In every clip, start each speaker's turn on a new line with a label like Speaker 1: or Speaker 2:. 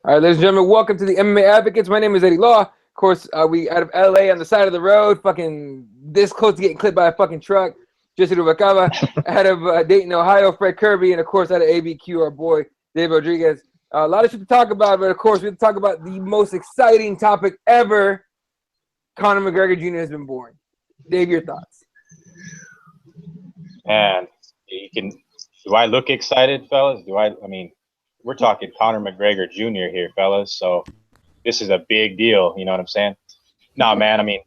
Speaker 1: All right, ladies and gentlemen, welcome to the MMA Advocates. My name is Eddie Law. Of course, we out of LA on the side of the road, fucking this close to getting clipped by a fucking truck. Jesse Rubacava, out of Dayton, Ohio, Fred Kirby, and of course, out of ABQ, our boy Dave Rodriguez. A lot of shit to talk about, but of course, we have to talk about the most exciting topic ever. Conor McGregor Jr. has been born. Dave, your thoughts?
Speaker 2: And you can. Do I look excited, fellas? I mean, we're talking Conor McGregor Jr. here, fellas. So this is a big deal. You know what I'm saying? No, man. I mean,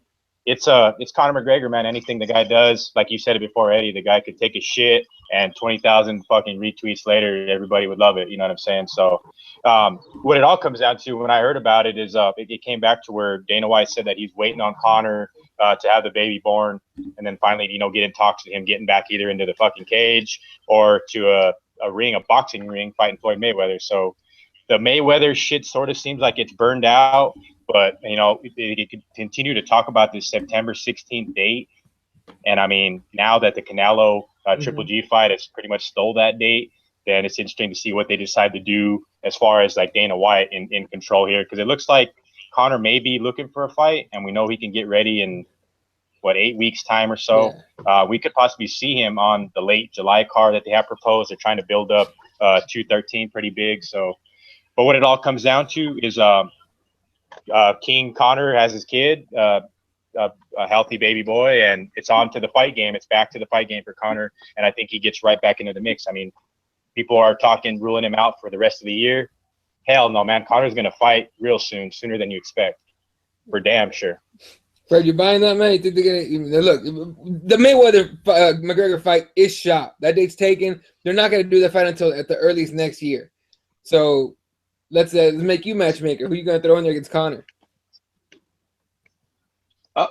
Speaker 2: it's Conor McGregor, man. Anything the guy does, like you said it before, Eddie, the guy could take a shit and 20,000 fucking retweets later, everybody would love it. You know what I'm saying? So what it all comes down to when I heard about it is it came back to where Dana White said that he's waiting on Conor to have the baby born, and then finally, get in talks with him getting back either into the fucking cage or to a ring, a boxing ring, fighting Floyd Mayweather. So the Mayweather shit sort of seems like it's burned out, but it could continue to talk about this September 16th date. And I mean, now that the Canelo Triple G fight has pretty much stole that date, then it's interesting to see what they decide to do as far as like Dana White in control here, because it looks like Conor may be looking for a fight, and we know he can get ready in 8 weeks time or so. Yeah. We could possibly see him on the late July card that they have proposed. They're trying to build up 213 pretty big. So, but what it all comes down to is King Conor has his kid, a healthy baby boy, and it's on to the fight game. It's back to the fight game for Conor, and I think he gets right back into the mix. I mean, people are ruling him out for the rest of the year. Hell no, man. Conor's going to fight real soon, sooner than you expect. For damn sure.
Speaker 1: Fred, you buying that, man? You think they're gonna look? The Mayweather McGregor fight is shot. That date's taken. They're not going to do that fight until at the earliest next year. So let's make you matchmaker. Who you going to throw in there against Conor?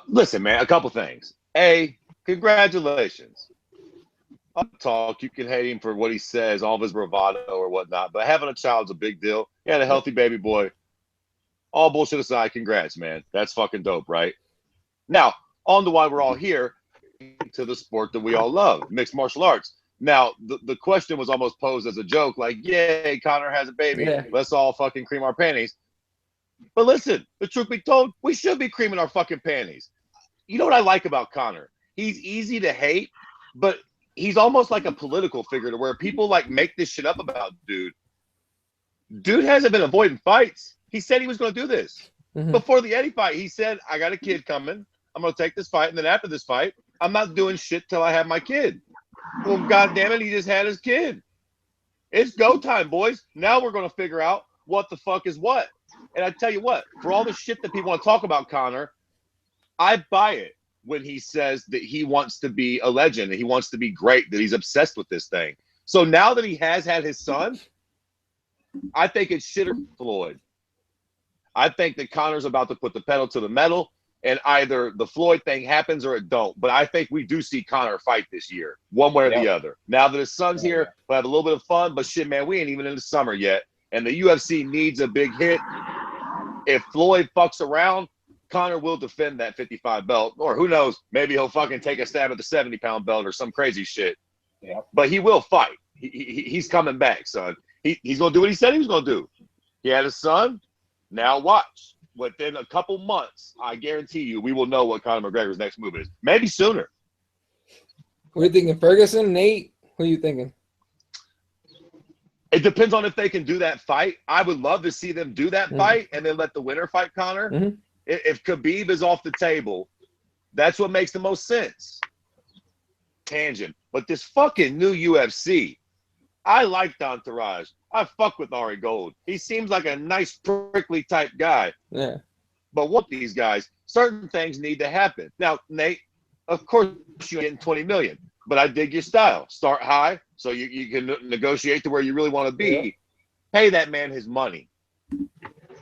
Speaker 3: Listen, man, a couple things. A, congratulations. I'll talk. You can hate him for what he says, all of his bravado or whatnot, but having a child's a big deal. He had a healthy baby boy. All bullshit aside, congrats, man. That's fucking dope, right? Now, on to why we're all here, to the sport that we all love, mixed martial arts. Now, the question was almost posed as a joke, like, yay, Conor has a baby. Yeah. Let's all fucking cream our panties. But listen, the truth be told, we should be creaming our fucking panties. You know what I like about Conor? He's easy to hate, but he's almost like a political figure to where people like make this shit up about dude. Dude hasn't been avoiding fights. He said he was going to do this. Before the Eddie fight, he said, I got a kid coming. I'm going to take this fight. And then after this fight, I'm not doing shit till I have my kid. Well, God damn it, he just had his kid. It's go time, boys. Now we're going to figure out what the fuck is what. And I tell you what, for all the shit that people want to talk about Conor, I buy it when he says that he wants to be a legend, that he wants to be great, that he's obsessed with this thing. So now that he has had his son, I think it's shit or Floyd. I think that Conor's about to put the pedal to the metal, and either the Floyd thing happens or it don't. But I think we do see Conor fight this year, one way or the other. Now that his son's here, we'll have a little bit of fun. But shit, man, we ain't even in the summer yet. And the UFC needs a big hit. If Floyd fucks around, Conor will defend that 55 belt. Or who knows, maybe he'll fucking take a stab at the 70-pound belt or some crazy shit. Yeah. But he will fight. He's coming back, son. He's going to do what he said he was going to do. He had a son. Now watch. Within a couple months, I guarantee you, we will know what Conor McGregor's next move is. Maybe sooner.
Speaker 1: What are you thinking, Ferguson, Nate? Who are you thinking?
Speaker 3: It depends on if they can do that fight. I would love to see them do that fight and then let the winner fight Conor. If Khabib is off the table, that's what makes the most sense. Tangent. But this fucking new UFC, I like Entourage. I fuck with Ari Gold. He seems like a nice, prickly type guy. Yeah. But what these guys, certain things need to happen. Now, Nate, of course you're getting 20 million, but I dig your style. Start high so you can negotiate to where you really want to be. Yeah. Pay that man his money.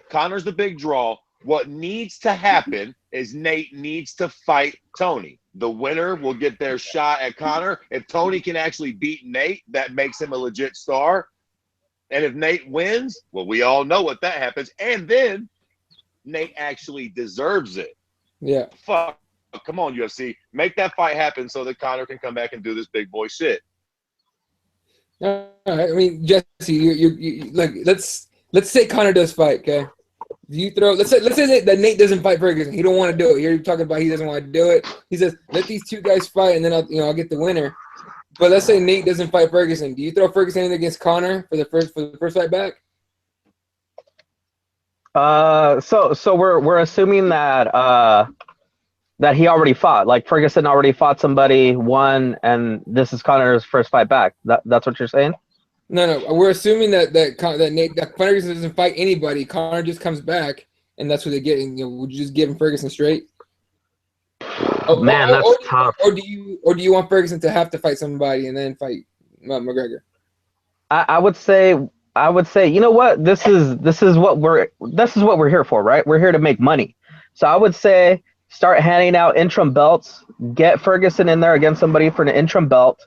Speaker 3: Conor's the big draw. What needs to happen is Nate needs to fight Tony. The winner will get their shot at Conor. If Tony can actually beat Nate, that makes him a legit star. And if Nate wins, well, we all know what that happens. And then Nate actually deserves it.
Speaker 1: Yeah.
Speaker 3: Fuck. Come on, UFC. Make that fight happen so that Conor can come back and do this big boy shit.
Speaker 1: All right. I mean, Jesse, you like, let's let's say Conor does fight, okay? Do you throw? Let's say that Nate doesn't fight Ferguson. He don't want to do it. You're talking about he doesn't want to do it. He says, let these two guys fight, and then I'll get the winner. But let's say Nate doesn't fight Ferguson. Do you throw Ferguson in against Conor for the first fight back?
Speaker 4: So we're assuming that that he already fought. Like Ferguson already fought somebody, won, and this is Conor's first fight back. That's what you're saying?
Speaker 1: No. We're assuming that Ferguson doesn't fight anybody. Conor just comes back, and that's what they get. And, would you just give him Ferguson straight?
Speaker 4: Man, that's tough.
Speaker 1: Or do you want Ferguson to have to fight somebody and then fight McGregor?
Speaker 4: I would say, you know what? This is what we're here for, right? We're here to make money. So I would say start handing out interim belts. Get Ferguson in there against somebody for an interim belt.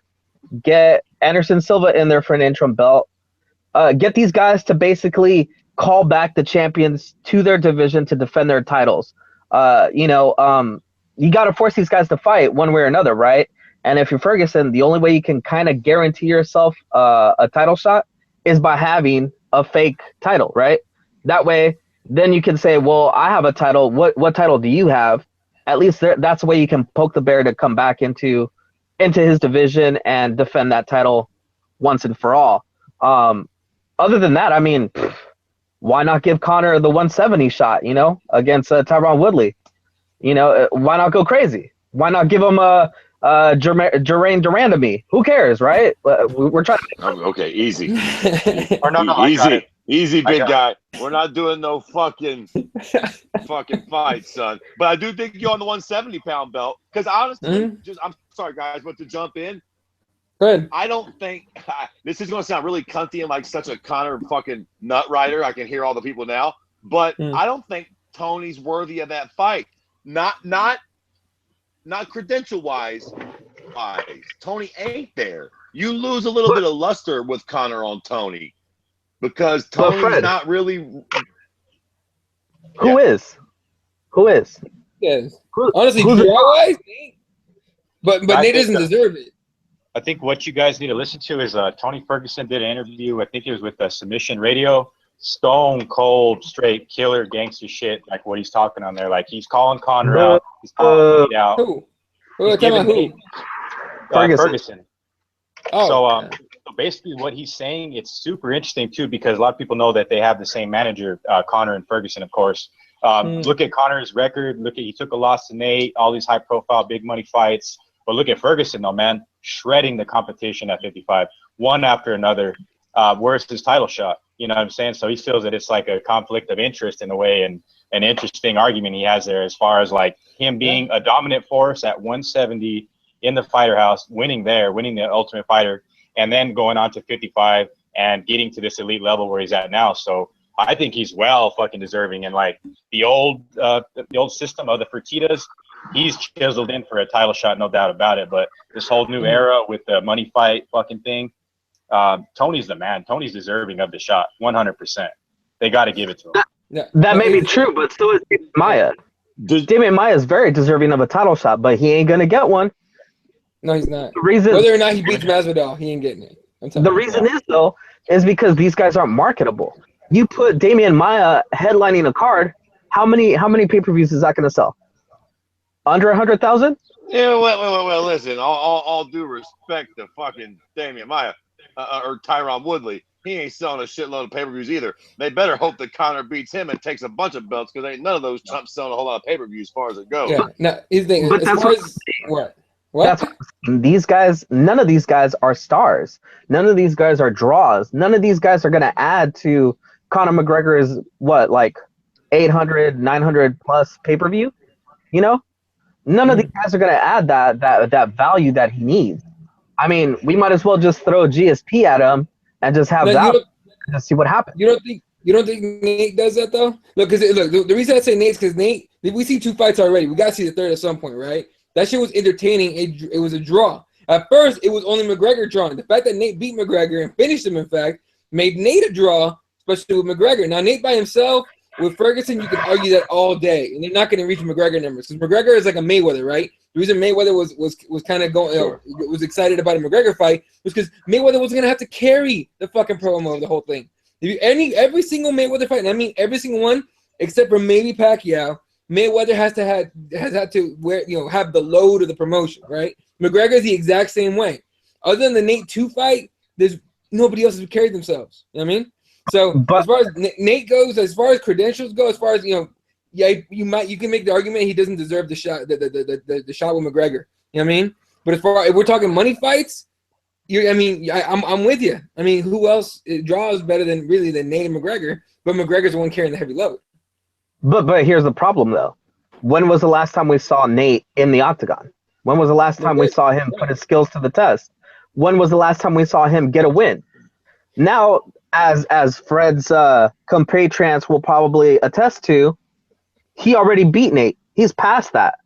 Speaker 4: Get Anderson Silva in there for an interim belt. Get these guys to basically call back the champions to their division to defend their titles. You got to force these guys to fight one way or another, right? And if you're Ferguson, the only way you can kind of guarantee yourself a title shot is by having a fake title, right? That way, then you can say, well, I have a title. What title do you have? At least that's the way you can poke the bear to come back into his division and defend that title once and for all. Other than that, I mean, why not give Conor the 170 shot, against Tyron Woodley? Why not go crazy? Why not give him a Jermaine Durand to me? Who cares, right? We're trying to.
Speaker 3: Okay, easy.
Speaker 2: Or no,
Speaker 3: easy, big guy. We're not doing no fucking fight, son. But I do think you're on the 170-pound belt. Because honestly, I'm sorry, guys, but to jump in,
Speaker 1: good.
Speaker 3: I don't think this is going to sound really cunty and like such a Conor fucking nut rider. I can hear all the people now, but I don't think Tony's worthy of that fight. Not credential wise. Tony ain't there. You lose a little bit of luster with Conor on Tony because Tony's not really.
Speaker 4: Who is?
Speaker 1: Yes. Honestly, draw-wise, but Nate doesn't deserve it.
Speaker 2: I think what you guys need to listen to is Tony Ferguson did an interview. I think it was with Submission Radio. Stone cold, straight killer, gangster shit. Like what he's talking on there. Like he's calling Conor out. He's calling Nate out.
Speaker 1: Who?
Speaker 2: Ferguson.
Speaker 1: Oh.
Speaker 2: So basically, what he's saying, it's super interesting too, because a lot of people know that they have the same manager, Conor and Ferguson, of course. Look at Conor's record. He took a loss to Nate. All these high-profile, big money fights. But look at Ferguson, though, man, shredding the competition at 55, one after another. Where's his title shot? You know what I'm saying? So he feels that it's like a conflict of interest in a way, and an interesting argument he has there as far as like him being a dominant force at 170 in the fighter house, winning the Ultimate Fighter, and then going on to 55 and getting to this elite level where he's at now. So I think he's well fucking deserving. And like the old system of the Fertitas, he's chiseled in for a title shot, no doubt about it. But this whole new era with the money fight fucking thing, Tony's the man. Tony's deserving of the shot, 100%. They got to give it to him.
Speaker 4: That may be true, but so is Damian Maia. Damian Maia is very deserving of a title shot, but he ain't gonna get one.
Speaker 1: No, he's not.
Speaker 4: The reason,
Speaker 1: whether or not he beats Masvidal, he ain't getting it.
Speaker 4: The reason is though, is because these guys aren't marketable. You put Damian Maia headlining a card, how many pay-per-views is that gonna sell? Under 100,000?
Speaker 3: Yeah, well, listen. All due respect to fucking Damian Maia or Tyron Woodley, he ain't selling a shitload of pay-per-views either. They better hope that Conor beats him and takes a bunch of belts, because ain't none of those chumps selling a whole lot of pay-per-views as far as it goes.
Speaker 1: Yeah, no, his thing.
Speaker 4: But that's
Speaker 1: what?
Speaker 4: That's these guys. None of these guys are stars. None of these guys are draws. None of these guys are going to add to Conor McGregor's like 800, 900 plus pay-per-view. None of these guys are going to add that value that he needs. I mean, we might as well just throw GSP at him and just have that and see what happens.
Speaker 1: You don't think Nate does that though? Look, the reason I say Nate's because Nate, we see 2 fights already. We got to see the third at some point, right? That shit was entertaining. It was a draw. At first, it was only McGregor drawing. The fact that Nate beat McGregor and finished him, in fact, made Nate a draw, especially with McGregor. Now, Nate by himself, with Ferguson, you can argue that all day, and they're not going to reach McGregor numbers. Because McGregor is like a Mayweather, right? The reason Mayweather was kind of going, was excited about a McGregor fight was because Mayweather wasn't going to have to carry the fucking promo of the whole thing. Every single Mayweather fight, and I mean every single one except for maybe Pacquiao, Mayweather has had to wear, have the load of the promotion, right? McGregor is the exact same way. Other than the Nate 2 fight, there's nobody else has carried themselves. You know what I mean? So as far as Nate goes, as far as credentials go, as far as you can make the argument he doesn't deserve the shot, the shot with McGregor. You know what I mean? But as far if we're talking money fights, I'm with you. I mean, who else draws better than Nate and McGregor? But McGregor's the one carrying the heavy load.
Speaker 4: But here's the problem though. When was the last time we saw Nate in the octagon? When was the last time we saw him put his skills to the test? When was the last time we saw him get a win? Now, as Fred's compatriots will probably attest to, he already beat Nate. He's past that.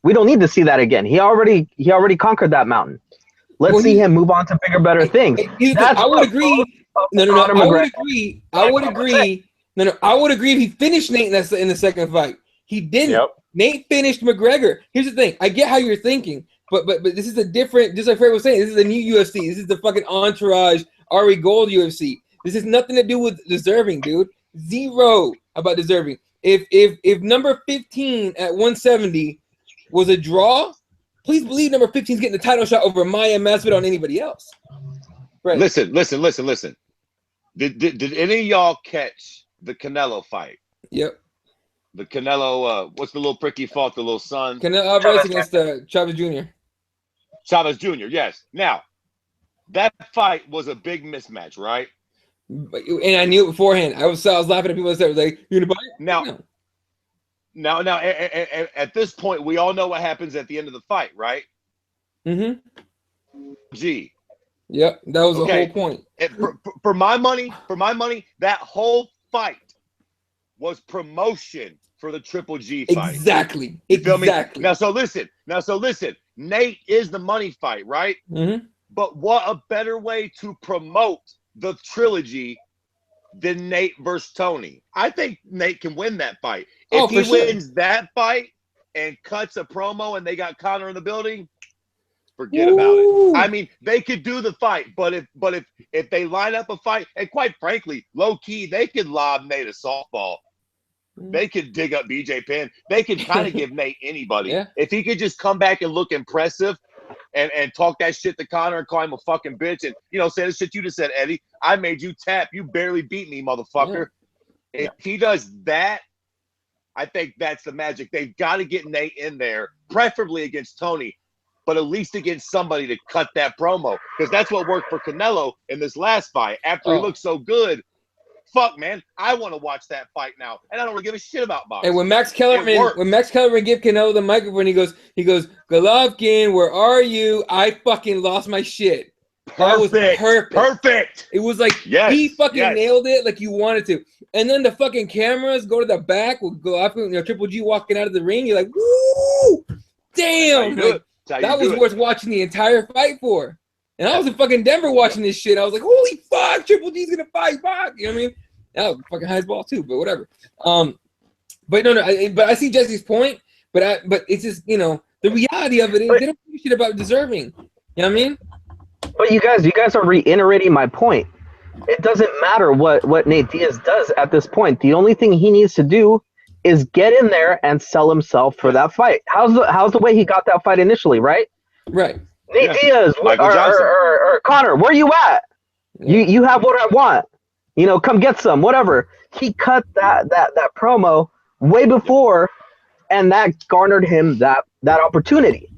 Speaker 4: We don't need to see that again. He already conquered that mountain. Let's see him move on to bigger, better things.
Speaker 1: I would agree. I would agree if he finished Nate in the second fight. He didn't. Yep. Nate finished McGregor. Here's the thing. I get how you're thinking, but this is a different. Just like Fred was saying, this is a new UFC. This is the fucking Entourage Ari Gold UFC. This has nothing to do with deserving, dude. Zero about deserving. If number 15 at 170 was a draw, please believe number 15 is getting the title shot over Maya Masvidal on anybody else. Right.
Speaker 3: Listen. Did any of y'all catch the Canelo fight?
Speaker 1: Yep.
Speaker 3: The Canelo, what's the little prick he fought, the little son?
Speaker 1: Canelo Alvarez against Chavez Jr.
Speaker 3: Chavez Jr., yes. Now, that fight was a big mismatch, right?
Speaker 1: And I knew it beforehand. I was laughing at people that said, like, you gonna buy it?
Speaker 3: Now, at this point, we all know what happens at the end of the fight, right?
Speaker 1: Mm-hmm.
Speaker 3: G.
Speaker 1: Yep, that was the whole point.
Speaker 3: For my money, that whole fight was promotion for the Triple G fight.
Speaker 1: Exactly.
Speaker 3: You feel me? Now, so listen. Nate is the money fight, right?
Speaker 1: Mm-hmm.
Speaker 3: But what a better way to promote the trilogy than Nate versus Tony. I think Nate can win that fight. If he wins that fight and cuts a promo and they got Conor in the building, forget about it. I mean, they could do the fight, but if they line up a fight, and quite frankly, low key, they could lob Nate a softball. They could dig up BJ Penn. They could kind of give Nate anybody.
Speaker 1: Yeah.
Speaker 3: If he could just come back and look impressive and talk that shit to Conor and call him a fucking bitch and, say the shit you just said, Eddie. I made you tap. You barely beat me, motherfucker. Yeah. If he does that, I think that's the magic. They've got to get Nate in there, preferably against Tony, but at least against somebody to cut that promo, because that's what worked for Canelo in this last fight. After he looked so good, fuck, man, I want to watch that fight now, and I don't really give a shit about boxing.
Speaker 1: And when Max Kellerman gave Canelo the microphone, he goes, Golovkin, where are you? I fucking lost my shit. That was perfect. It was like he fucking nailed it like you wanted to. And then the fucking cameras go to the back with Golovkin, Triple G walking out of the ring. You're like, woo, damn. That was worth watching the entire fight for. And I was in fucking Denver watching this shit. I was like, holy fuck, Triple G's gonna fight back. You know what I mean? That was fucking high as ball too, but whatever. But I see Jesse's point, but it's just, the reality of it is they don't give a shit about deserving. You know what I mean?
Speaker 4: But you guys are reiterating my point. It doesn't matter what Nate Diaz does at this point. The only thing he needs to do is get in there and sell himself for that fight. How's the way he got that fight initially, right?
Speaker 1: Right.
Speaker 4: Nate Diaz or Conor, where you at? Yeah. You have what I want. Come get some, whatever. He cut that promo way before, and that garnered him that opportunity.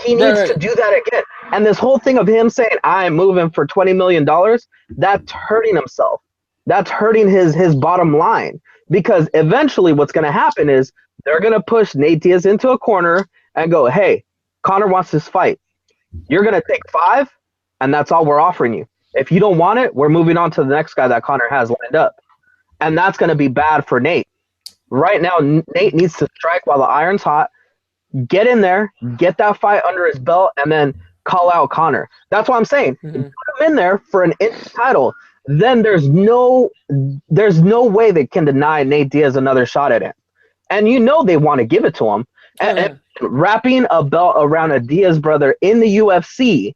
Speaker 4: He needs to do that again. And this whole thing of him saying, I'm moving for $20 million, that's hurting himself. That's hurting his bottom line. Because eventually what's going to happen is they're going to push Nate Diaz into a corner and go, hey, Conor wants this fight. You're going to take 5, and that's all we're offering you. If you don't want it, we're moving on to the next guy that Conor has lined up. And that's going to be bad for Nate. Right now, Nate needs to strike while the iron's hot, get in there, get that fight under his belt, and then call out Conor. That's what I'm saying. Put him in there for an inch title. Then there's no way they can deny Nate Diaz another shot at him. And they want to give it to him. And wrapping a belt around a Diaz brother in the UFC,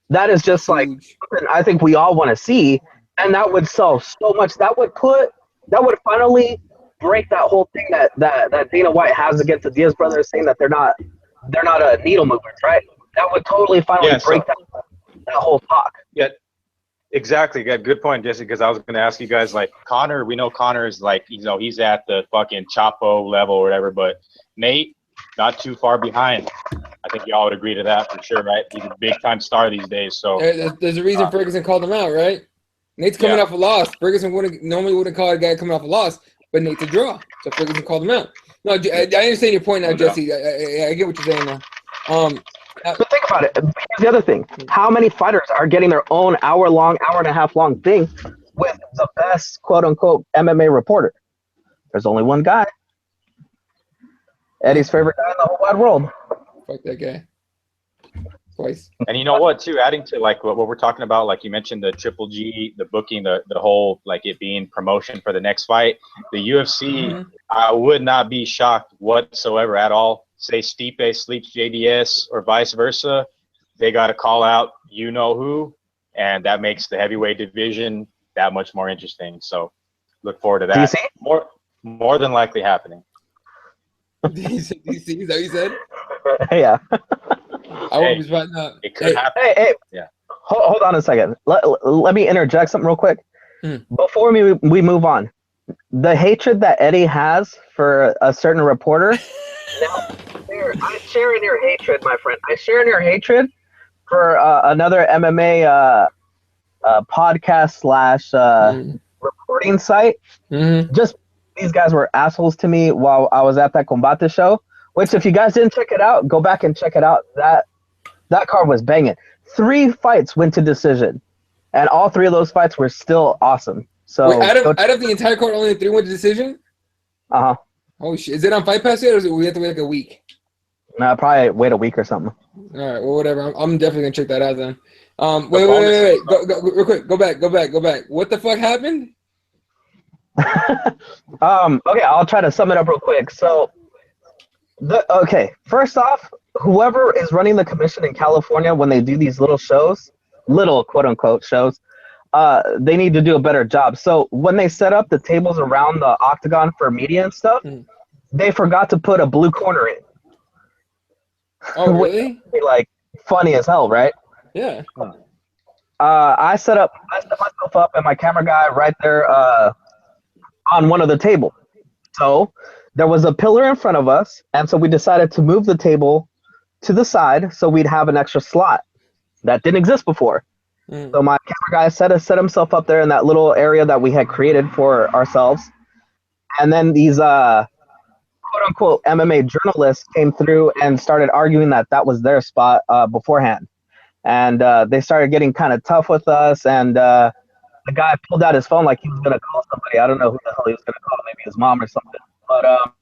Speaker 4: that is just like something I think we all want to see. and that would sell so much. That would finally break that whole thing that Dana White has against the Diaz brothers, saying that they're not needle movers, right? That would totally finally break that whole talk.
Speaker 2: Yeah, exactly. Good point, Jesse. Because I was going to ask you guys, like Conor. We know Conor is like, he's at the fucking Chapo level or whatever, but Nate, not too far behind. I think y'all would agree to that for sure, right? He's a big time star these days. So
Speaker 1: there's a reason Ferguson called him out, right? Nate's coming off a loss. Ferguson normally wouldn't call a guy coming off a loss, but Nate's a draw, so Ferguson called him out. No, I understand your point now, Jesse. I get what you're saying now.
Speaker 4: But think about it. Here's the other thing: how many fighters are getting their own hour and a half long thing with the best quote unquote MMA reporter? There's only one guy. Eddie's favorite guy in the whole wide world.
Speaker 1: Fuck that guy. Twice.
Speaker 2: And you know what, too, adding to like what we're talking about, like you mentioned the Triple G, the booking, the whole, like it being promotion for the next fight, the UFC, I would not be shocked whatsoever at all. Say Stipe sleeps JDS or vice versa, they got to call out you know who, and that makes the heavyweight division that much more interesting. So look forward to that.
Speaker 4: DC?
Speaker 2: More than likely happening.
Speaker 1: DC, is that what you said?
Speaker 4: Yeah.
Speaker 1: I won't be spotting up.
Speaker 2: It could happen.
Speaker 4: Hey.
Speaker 2: Yeah.
Speaker 4: Hold on a second. Let me interject something real quick. Before we move on. The hatred that Eddie has for a certain reporter, I share in your hatred, my friend. I share in your hatred for another MMA podcast / reporting site. Just these guys were assholes to me while I was at that Combate show, which if you guys didn't check it out, go back and check it out. That card was banging. 3 fights went to decision, and all 3 of those fights were still awesome. So
Speaker 1: wait, out of the entire card, only 3 went to decision?
Speaker 4: Uh-huh.
Speaker 1: Oh shit! Is it on Fight Pass yet, or we have to wait like a week?
Speaker 4: Nah, probably wait a week or something.
Speaker 1: All right, well, whatever. I'm definitely gonna check that out then. Wait. Go real quick. Go back. What the fuck happened?
Speaker 4: Okay, I'll try to sum it up real quick. So, first off, whoever is running the commission in California when they do these little quote unquote shows, they need to do a better job. So when they set up the tables around the octagon for media and stuff, they forgot to put a blue corner in.
Speaker 1: Oh, really?
Speaker 4: Like funny as hell, right?
Speaker 1: Yeah.
Speaker 4: I set myself up and my camera guy right there on one of the table. So there was a pillar in front of us, and so we decided to move the table to the side so we'd have an extra slot that didn't exist before. So my camera guy set himself up there in that little area that we had created for ourselves, and then these quote unquote MMA journalists came through and started arguing that was their spot beforehand, and they started getting kind of tough with us, and the guy pulled out his phone like he was going to call somebody. I don't know who the hell he was going to call, maybe his mom or something. But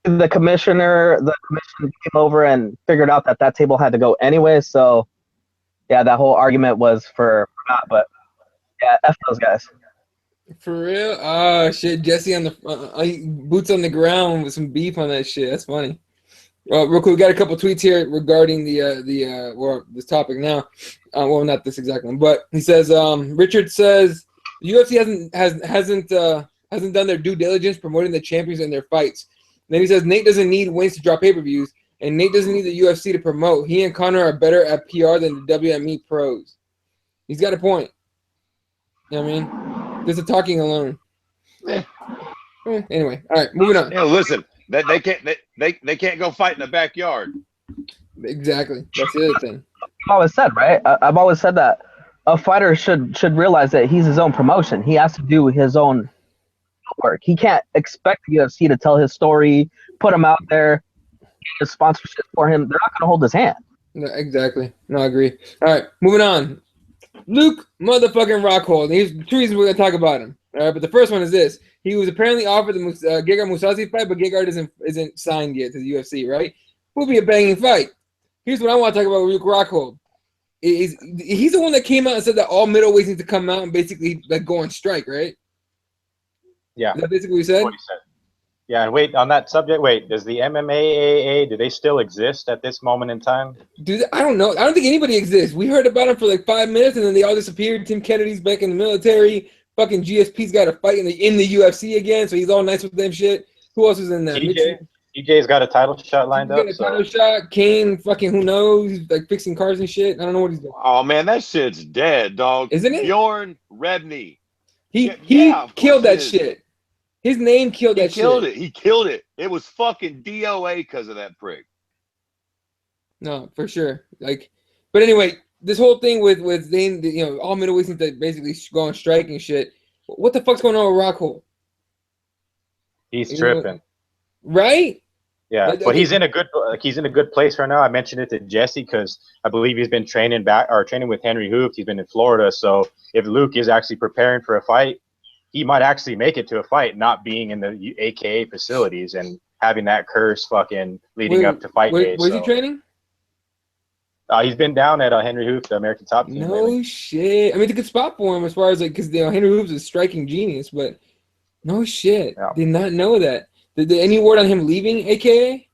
Speaker 4: the commission came over and figured out that table had to go anyway. So, yeah, that whole argument was for naught. But, yeah, F those guys.
Speaker 1: For real? Oh, shit. Jesse on the boots on the ground with some beef on that shit. That's funny. Well, real quick, we got a couple tweets here regarding this topic now. Well, not this exact one, but he says Richard says the UFC hasn't done their due diligence promoting the champions in their fights. And then he says Nate doesn't need wins to draw pay-per-views, and Nate doesn't need the UFC to promote. He and Conor are better at PR than the WME pros. He's got a point. You know what I mean? Just the talking alone. Anyway, all right, moving on.
Speaker 3: Yeah, listen. They can't go fight in the backyard.
Speaker 1: Exactly. That's the other thing.
Speaker 4: I've always said, right? I've always said that a fighter should realize that he's his own promotion. He has to do his own work. He can't expect the UFC to tell his story, put him out there, get his sponsorship for him. They're not going to hold his hand.
Speaker 1: No, exactly. No, I agree. All right, moving on. Luke motherfucking Rockhold. Here's 2 reasons we're going to talk about him. All right, but the first one is this. He was apparently offered the Gegard Mousasi fight, but Gegard isn't signed yet to the UFC, right? Will be a banging fight. Here's what I want to talk about with Luke Rockhold. He's the one that came out and said that all middleweights need to come out and basically like go on strike, right?
Speaker 2: Yeah.
Speaker 1: Is that basically what he said?
Speaker 2: Yeah, and wait, on that subject, wait, does the MMA do they still exist at this moment in time?
Speaker 1: Dude, I don't know. I don't think anybody exists. We heard about him for like 5 minutes, and then they all disappeared. Tim Kennedy's back in the military. Fucking GSP's got a fight in the UFC again, so he's all nice with them shit. Who else is in that?
Speaker 2: TJ's got a title shot lined up.
Speaker 1: He's got a title shot. Kane, fucking who knows? He's like fixing cars and shit. I don't know what he's doing.
Speaker 3: Oh man, that shit's dead, dog.
Speaker 1: Isn't it?
Speaker 3: Bjorn Rebney.
Speaker 1: He killed that shit. His name killed that shit.
Speaker 3: He killed it. It was fucking DOA because of that prick.
Speaker 1: No, for sure. Like, but anyway, this whole thing with Zane, you know, all middleweights need to basically go on strike and shit. What the fuck's going on with Rockhold?
Speaker 2: He's tripping.
Speaker 1: Right?
Speaker 2: Yeah, but he's in a good place right now. I mentioned it to Jesse because I believe he's been training with Henry Hooft. He's been in Florida, so if Luke is actually preparing for a fight, he might actually make it to a fight, not being in the AKA facilities and having that curse fucking leading up to fight day.
Speaker 1: Where's he training?
Speaker 2: He's been down at Henry Hooft, the American Top Team.
Speaker 1: No lately. Shit. I mean, it's a good spot for him as far as like, because Henry Hooft's a striking genius, but no shit. Yeah. Did not know that. Did any word on him leaving AKA?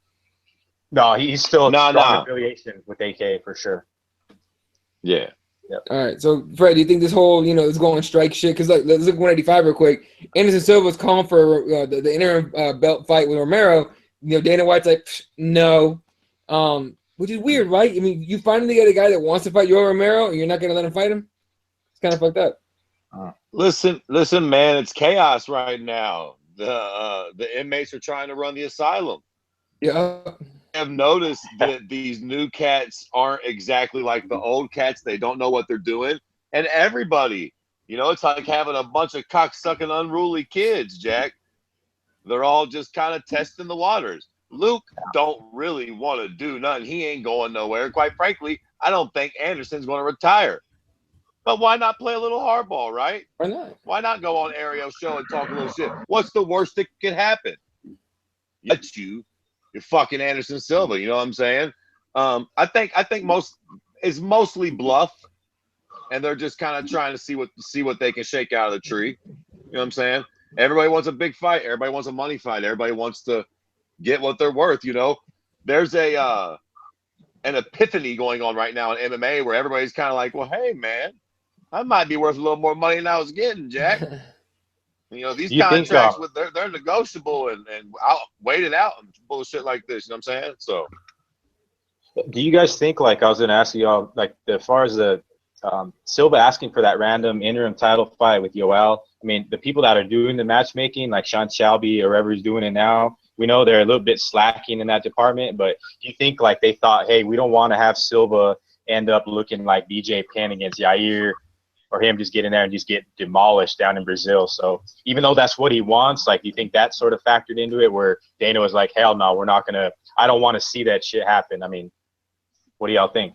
Speaker 2: No, he's still a strong affiliation with AKA for sure.
Speaker 3: Yeah.
Speaker 2: Yep.
Speaker 1: All right. So, Fred, do you think this whole, is going on strike shit? Because like, let's look at 185 real quick. Anderson Silva's calling for the interim belt fight with Romero. Dana White's like, no. Which is weird, right? I mean, you finally get a guy that wants to fight Yoel Romero, and you're not going to let him fight him? It's kind of fucked up.
Speaker 3: Listen, man, it's chaos right now. The inmates are trying to run the asylum.
Speaker 1: Yeah.
Speaker 3: I have noticed that these new cats aren't exactly like the old cats. They don't know what they're doing. And everybody, it's like having a bunch of cocksucking unruly kids, Jack. They're all just kind of testing the waters. Luke don't really want to do nothing. He ain't going nowhere. Quite frankly, I don't think Anderson's going to retire. But why not play a little hardball, right?
Speaker 1: Why not?
Speaker 3: Why not go on Ariel's show and talk a little shit? What's the worst that can happen? You're fucking Anderson Silva. You know what I'm saying? I think it's mostly bluff, and they're just kind of trying to see what they can shake out of the tree. You know what I'm saying? Everybody wants a big fight. Everybody wants a money fight. Everybody wants to get what they're worth. There's an epiphany going on right now in MMA where everybody's kind of like, well, hey man, I might be worth a little more money than I was getting, Jack. These contracts they're negotiable and I'll wait it out and bullshit like this. You know what I'm saying? So,
Speaker 2: do you guys think, like I was gonna ask you all, like as far as the Silva asking for that random interim title fight with Yoel? I mean, the people that are doing the matchmaking, like Sean Shelby or whoever is doing it now, we know they're a little bit slacking in that department. But do you think like they thought, hey, we don't want to have Silva end up looking like BJ Penn against Yair, or him just get in there and just get demolished down in Brazil? So even though that's what he wants, like, do you think that sort of factored into it where Dana was like, hell no, we're not going to – I don't want to see that shit happen? I mean, what do y'all think?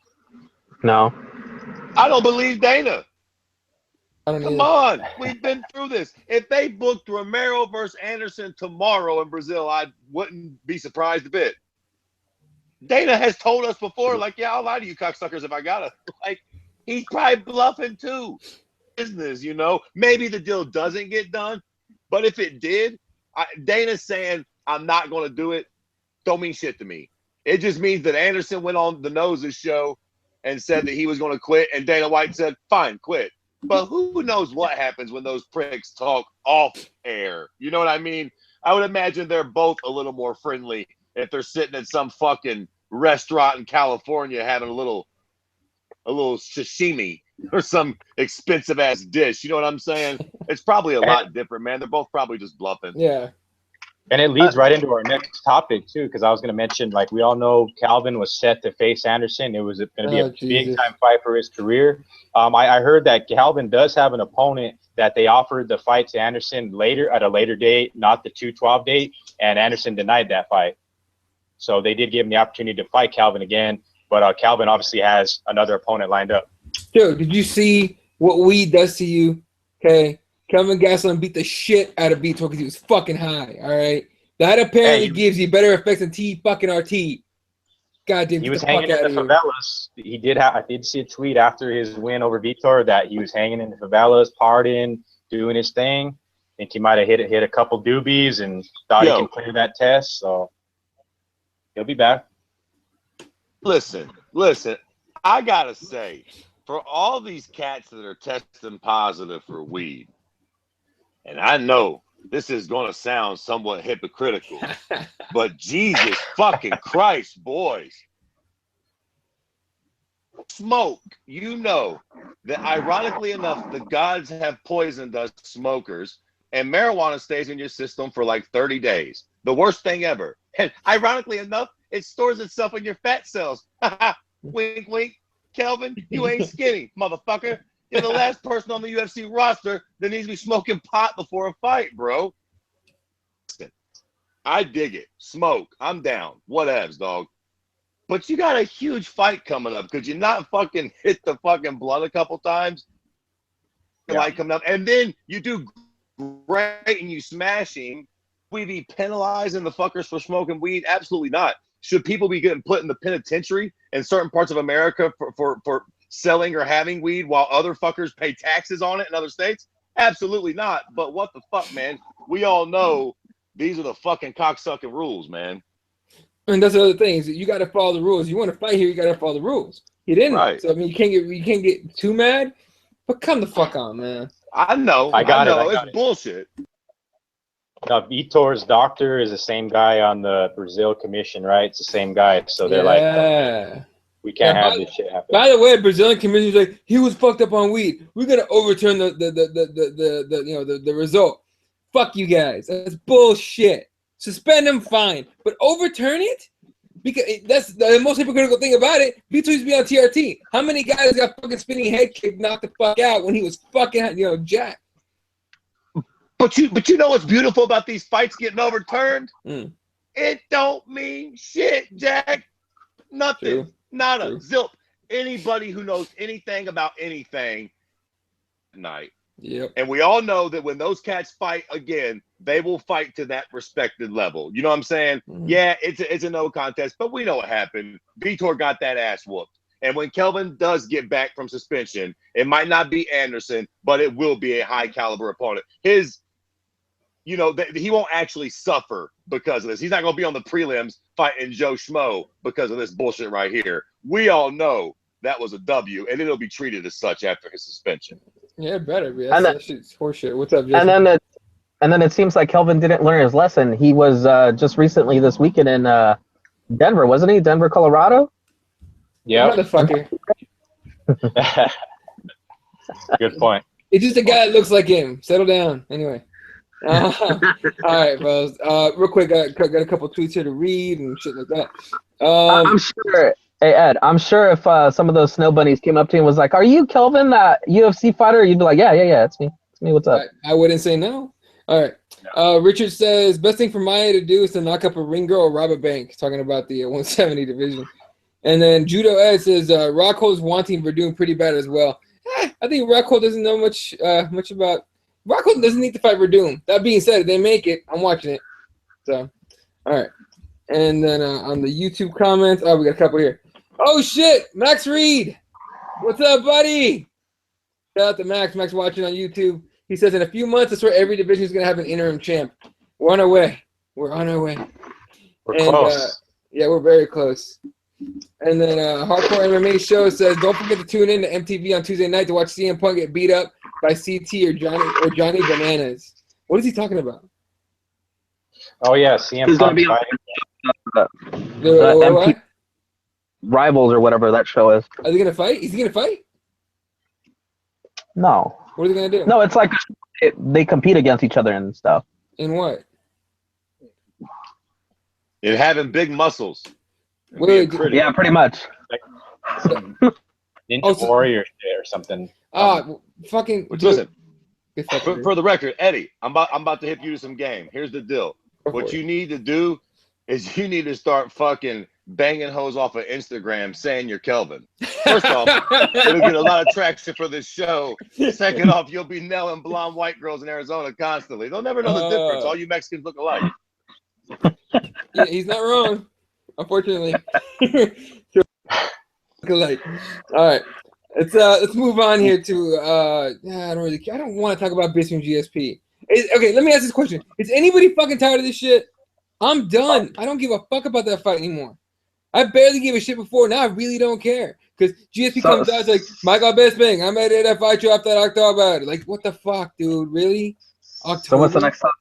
Speaker 4: No.
Speaker 3: I don't believe Dana.
Speaker 1: Come
Speaker 3: on. We've been through this. If they booked Romero versus Anderson tomorrow in Brazil, I wouldn't be surprised a bit. Dana has told us before, like, yeah, I'll lie to you cocksuckers if I got to. Like, he's probably bluffing too. Business, Maybe the deal doesn't get done, but if it did, Dana's saying I'm not going to do it. Don't mean shit to me. It just means that Anderson went on the Noses show and said that he was going to quit, and Dana White said, "Fine, quit." But who knows what happens when those pricks talk off air? You know what I mean? I would imagine they're both a little more friendly if they're sitting at some fucking restaurant in California having a little sashimi or some expensive ass dish. You know what I'm saying? It's probably a lot different, man. They're both probably just bluffing.
Speaker 1: Yeah.
Speaker 2: And it leads right into our next topic too, because I was going to mention, like, we all know Calvin was set to face Anderson. It was going to be a big time fight for his career. I heard that Calvin does have an opponent that they offered the fight to Anderson at a later date, not the 212 date, and Anderson denied that fight. So they did give him the opportunity to fight Calvin again. But Calvin obviously has another opponent lined up.
Speaker 1: Dude, did you see what weed does to you? Okay. Kelvin Gastelum beat the shit out of Vitor because he was fucking high. All right. That apparently gives you better effects than fucking RT. Goddamn.
Speaker 2: He was hanging in the favelas. I did see a tweet after his win over Vitor that he was hanging in the favelas, partying, doing his thing. think he might have hit a couple doobies and thought he can clear that test. So he'll be back.
Speaker 3: Listen. I gotta say, for all these cats that are testing positive for weed, and I know this is going to sound somewhat hypocritical, but Jesus fucking Christ, boys. Smoke, you know that ironically enough, the gods have poisoned us smokers, and marijuana stays in your system for like 30 days. The worst thing ever. And ironically enough, it stores itself in your fat cells. Wink, wink. Kelvin, you ain't skinny, motherfucker. You're the last person on the UFC roster that needs to be smoking pot before a fight, bro. I dig it. Smoke. I'm down. Whatevs, dog. But you got a huge fight coming up. Could you not fucking hit the fucking blood a couple times?
Speaker 2: Yeah.
Speaker 3: Light coming up. And then you do great and you smash him. We be penalizing the fuckers for smoking weed? Absolutely not. Should people be getting put in the penitentiary in certain parts of America for selling or having weed while other fuckers pay taxes on it in other states? Absolutely not. But what the fuck, man? We all know these are the fucking cocksucking rules, man.
Speaker 1: And that's the other thing is you got to follow the rules. You want to fight here, you got to follow the rules. He didn't. Right. So I mean, you can't get too mad. But come the fuck on, man.
Speaker 3: I know. I know. It's bullshit.
Speaker 2: Now, Vitor's doctor is the same guy on the Brazil commission, right? It's the same guy. So they're like, we can't have this shit happen.
Speaker 1: By the way, Brazilian commission is like, he was fucked up on weed. We're gonna overturn the result. Fuck you guys. That's bullshit. Suspend him, fine, but overturn it because that's the most hypocritical thing about it. Vitor used to be on TRT. How many guys got fucking spinning head kicked, knocked the fuck out when he was fucking jacked?
Speaker 3: But you know what's beautiful about these fights getting overturned? It don't mean shit, Jack. Nothing.
Speaker 1: True.
Speaker 3: Nada. Zilp. Anybody who knows anything about anything tonight.
Speaker 1: Yep.
Speaker 3: And we all know that when those cats fight again, they will fight to that respected level. You know what I'm saying? Yeah, it's a no contest, but we know what happened. Vitor got that ass whooped. And when Kelvin does get back from suspension, it might not be Anderson, but it will be a high caliber opponent. He won't actually suffer because of this. He's not going to be on the prelims fighting Joe Schmo because of this bullshit right here. We all know that was a W, and it'll be treated as such after his suspension.
Speaker 1: Yeah, it better be. That shit's horseshit. What's up, Jason?
Speaker 4: And then it seems like Kelvin didn't learn his lesson. He was just recently this weekend in Denver, wasn't he? Denver, Colorado?
Speaker 2: Yeah.
Speaker 1: Motherfucker.
Speaker 2: Good point.
Speaker 1: It's just a guy that looks like him. Settle down. Anyway. All right, fellas. Real quick, got a couple tweets here to read and shit like that.
Speaker 4: I'm sure. Hey Ed, I'm sure if some of those snow bunnies came up to you and was like, "Are you Kelvin, that UFC fighter?" You'd be like, "Yeah, it's me. It's me. What's up?"
Speaker 1: I wouldn't say no. All right. Richard says best thing for Maya to do is to knock up a ring girl or rob a bank. Talking about the 170 division. And then Judo Ed says Rockhold's wanting for doing pretty bad as well. I think Rockhold doesn't know much about. Rockhold doesn't need to fight Verdum. That being said, if they make it, I'm watching it. So, all right. And then on the YouTube comments, we got a couple here. Oh shit, Max Reed, what's up, buddy? Shout out to Max. Max watching on YouTube. He says in a few months, I swear every division is gonna have an interim champ. We're on our way. We're close. Yeah, we're very close. And then Hardcore MMA Show says, don't forget to tune in to MTV on Tuesday night to watch CM Punk get beat up by CT or Johnny Bananas. What is he talking about?
Speaker 2: Oh yeah, CM Punk
Speaker 1: what?
Speaker 4: Rivals or whatever that show is.
Speaker 1: Are they gonna fight? Is he gonna fight?
Speaker 4: No.
Speaker 1: What are they gonna do?
Speaker 4: No, it's like they compete against each other and stuff.
Speaker 1: In what?
Speaker 3: In having big muscles.
Speaker 4: Yeah, pretty much.
Speaker 2: Ninja Warrior shit or something.
Speaker 1: Fucking.
Speaker 3: Listen, for the record, Eddie, I'm about to hit you to some game. Here's the deal. What you need to do is you need to start fucking banging hoes off of Instagram saying you're Kelvin. First off, it'll get a lot of traction for this show. Second off, you'll be nailing blonde white girls in Arizona constantly. They'll never know the difference. All you Mexicans look alike.
Speaker 1: Yeah, he's not wrong, unfortunately. All right, let's move on here to I don't want to talk about Bisping GSP. Okay, let me ask this question. Is anybody fucking tired of this shit? I'm done. I don't give a fuck about that fight anymore. I barely gave a shit before. Now I really don't care. Because GSP comes out, it's like, Michael Bisping, I'm ready to fight you after October. Like, what the fuck, dude? Really? October?
Speaker 4: So what's the next topic?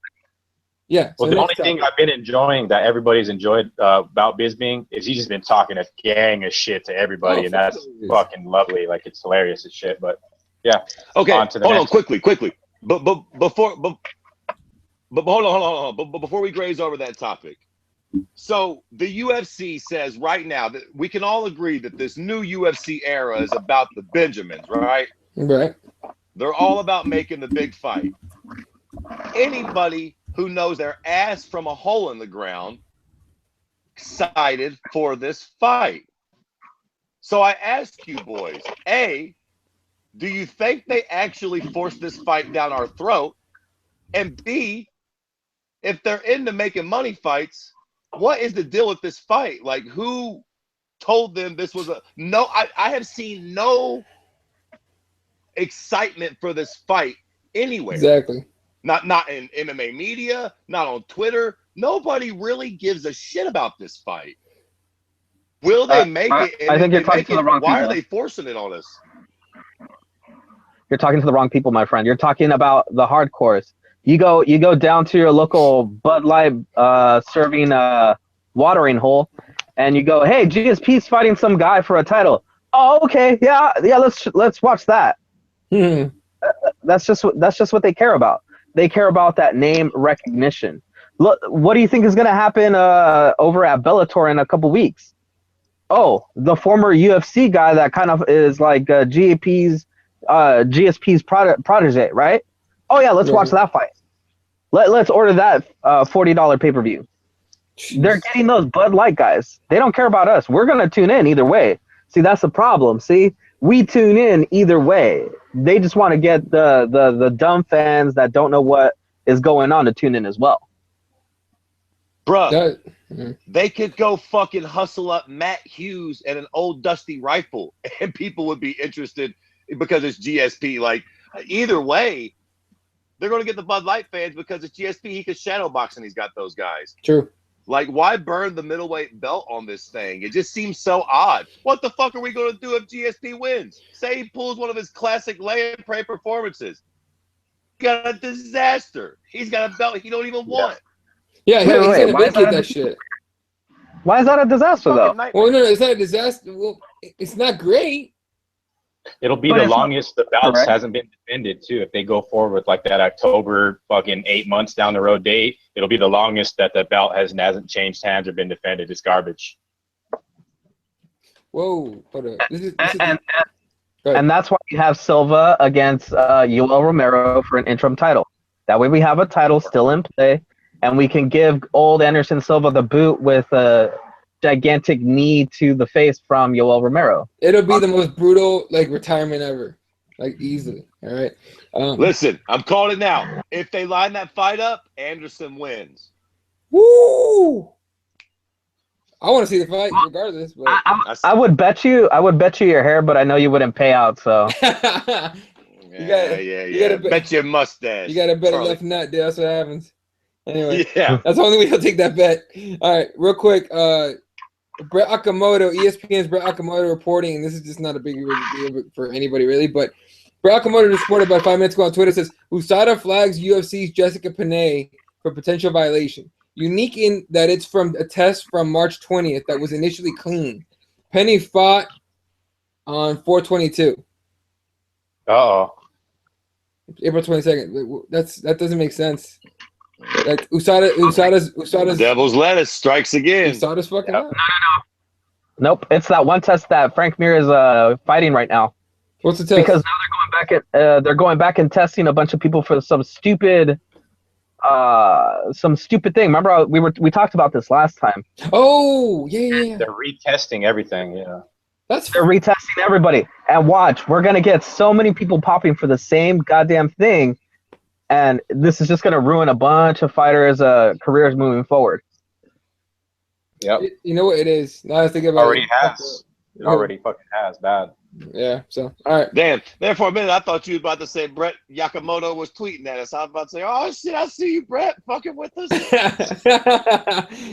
Speaker 1: Yeah.
Speaker 2: Well, the only thing I've been enjoying that everybody's enjoyed about Bisping is he's just been talking a gang of shit to everybody, and that's fucking lovely. Like, it's hilarious as shit. But yeah.
Speaker 3: Okay. Hold on, quickly. But hold on. But before we graze over that topic, so the UFC says right now that we can all agree that this new UFC era is about the Benjamins, right?
Speaker 1: Right.
Speaker 3: They're all about making the big fight. Anybody who knows their ass from a hole in the ground excited for this fight. So I ask you boys, A, do you think they actually forced this fight down our throat? And B, if they're into making money fights, what is the deal with this fight? Like, who told them this was I have seen no excitement for this fight anywhere.
Speaker 1: Exactly.
Speaker 3: Not in MMA media, not on Twitter. Nobody really gives a shit about this fight. Will they make it? And
Speaker 4: I think you're talking to the wrong people.
Speaker 3: Why are they forcing it on us?
Speaker 4: You're talking to the wrong people, my friend. You're talking about the hardcores. You go down to your local Bud Light serving watering hole, and you go, hey, GSP's fighting some guy for a title. Oh, okay, yeah, let's watch that. That's just what they care about. They care about that name recognition. Look, what do you think is going to happen over at Bellator in a couple weeks? Oh, the former UFC guy that kind of is like GSP's protege, right? Oh yeah, let's watch that fight. Let's order that $40 pay-per-view. They're getting those Bud Light guys. They don't care about us. We're gonna tune in either way. See, that's the problem. See, we tune in either way. They just want to get the dumb fans that don't know what is going on to tune in as well.
Speaker 3: Bruh, they could go fucking hustle up Matt Hughes and an old dusty rifle, and people would be interested because it's GSP. Like, either way, they're going to get the Bud Light fans because it's GSP. He could shadow box and he's got those guys.
Speaker 1: True.
Speaker 3: Like, why burn the middleweight belt on this thing? It just seems so odd. What the fuck are we going to do if GSP wins? Say he pulls one of his classic lay and pray performances. He got a disaster. He's got a belt he don't even want.
Speaker 1: Yeah, he's going to vacate that shit.
Speaker 4: Why is that a disaster, though?
Speaker 1: Well, no, it's not a disaster. Well, it's not great.
Speaker 2: It'll be the longest the belts hasn't been defended, too. If they go forward with like that October fucking 8 months down the road date, it'll be the longest that the belt hasn't changed hands or been defended. It's garbage.
Speaker 1: Whoa. Hold on.
Speaker 4: And that's why you have Silva against Yoel Romero for an interim title. That way we have a title still in play, and we can give old Anderson Silva the boot with a gigantic knee to the face from Yoel Romero.
Speaker 1: It'll be the most brutal retirement ever, easily. All right.
Speaker 3: Listen, I'm calling it now. If they line that fight up, Anderson wins.
Speaker 1: Woo! I want to see the fight regardless. But
Speaker 4: I would bet you your hair, but I know you wouldn't pay out. So
Speaker 1: you gotta
Speaker 3: bet your mustache.
Speaker 1: You gotta bet a left nut, dude. That's what happens. Anyway,
Speaker 3: yeah,
Speaker 1: that's the only way he'll take that bet. All right, real quick. Brett Okamoto, ESPN's Brett Okamoto reporting, and this is just not a big deal for anybody really, but Brett Okamoto just reported about 5 minutes ago on Twitter, says USADA flags UFC's Jessica Panay for potential violation. Unique in that it's from a test from March 20th that was initially clean. Penny fought on 4/22.
Speaker 2: Uh-oh.
Speaker 1: April 22nd. That doesn't make sense. Like USADA's
Speaker 3: devil's lettuce strikes again.
Speaker 1: USADA's fucking up.
Speaker 4: No. Nope. It's that one test that Frank Mir is fighting right now.
Speaker 1: What's the test?
Speaker 4: Because now they're going back and testing a bunch of people for some stupid thing. Remember we talked about this last time.
Speaker 1: Oh, yeah.
Speaker 2: They're retesting everything, yeah.
Speaker 4: They're retesting everybody. And watch, we're gonna get so many people popping for the same goddamn thing. And this is just going to ruin a bunch of fighters' careers moving forward.
Speaker 2: Yep.
Speaker 1: You know what it is? Now I think about
Speaker 2: already has. It already fucking has bad.
Speaker 1: Yeah. So all right.
Speaker 3: Damn. There for a minute, I thought you were about to say Brett Yakamoto was tweeting at us. I was about to say, oh shit, I see you, Brett, fucking with us.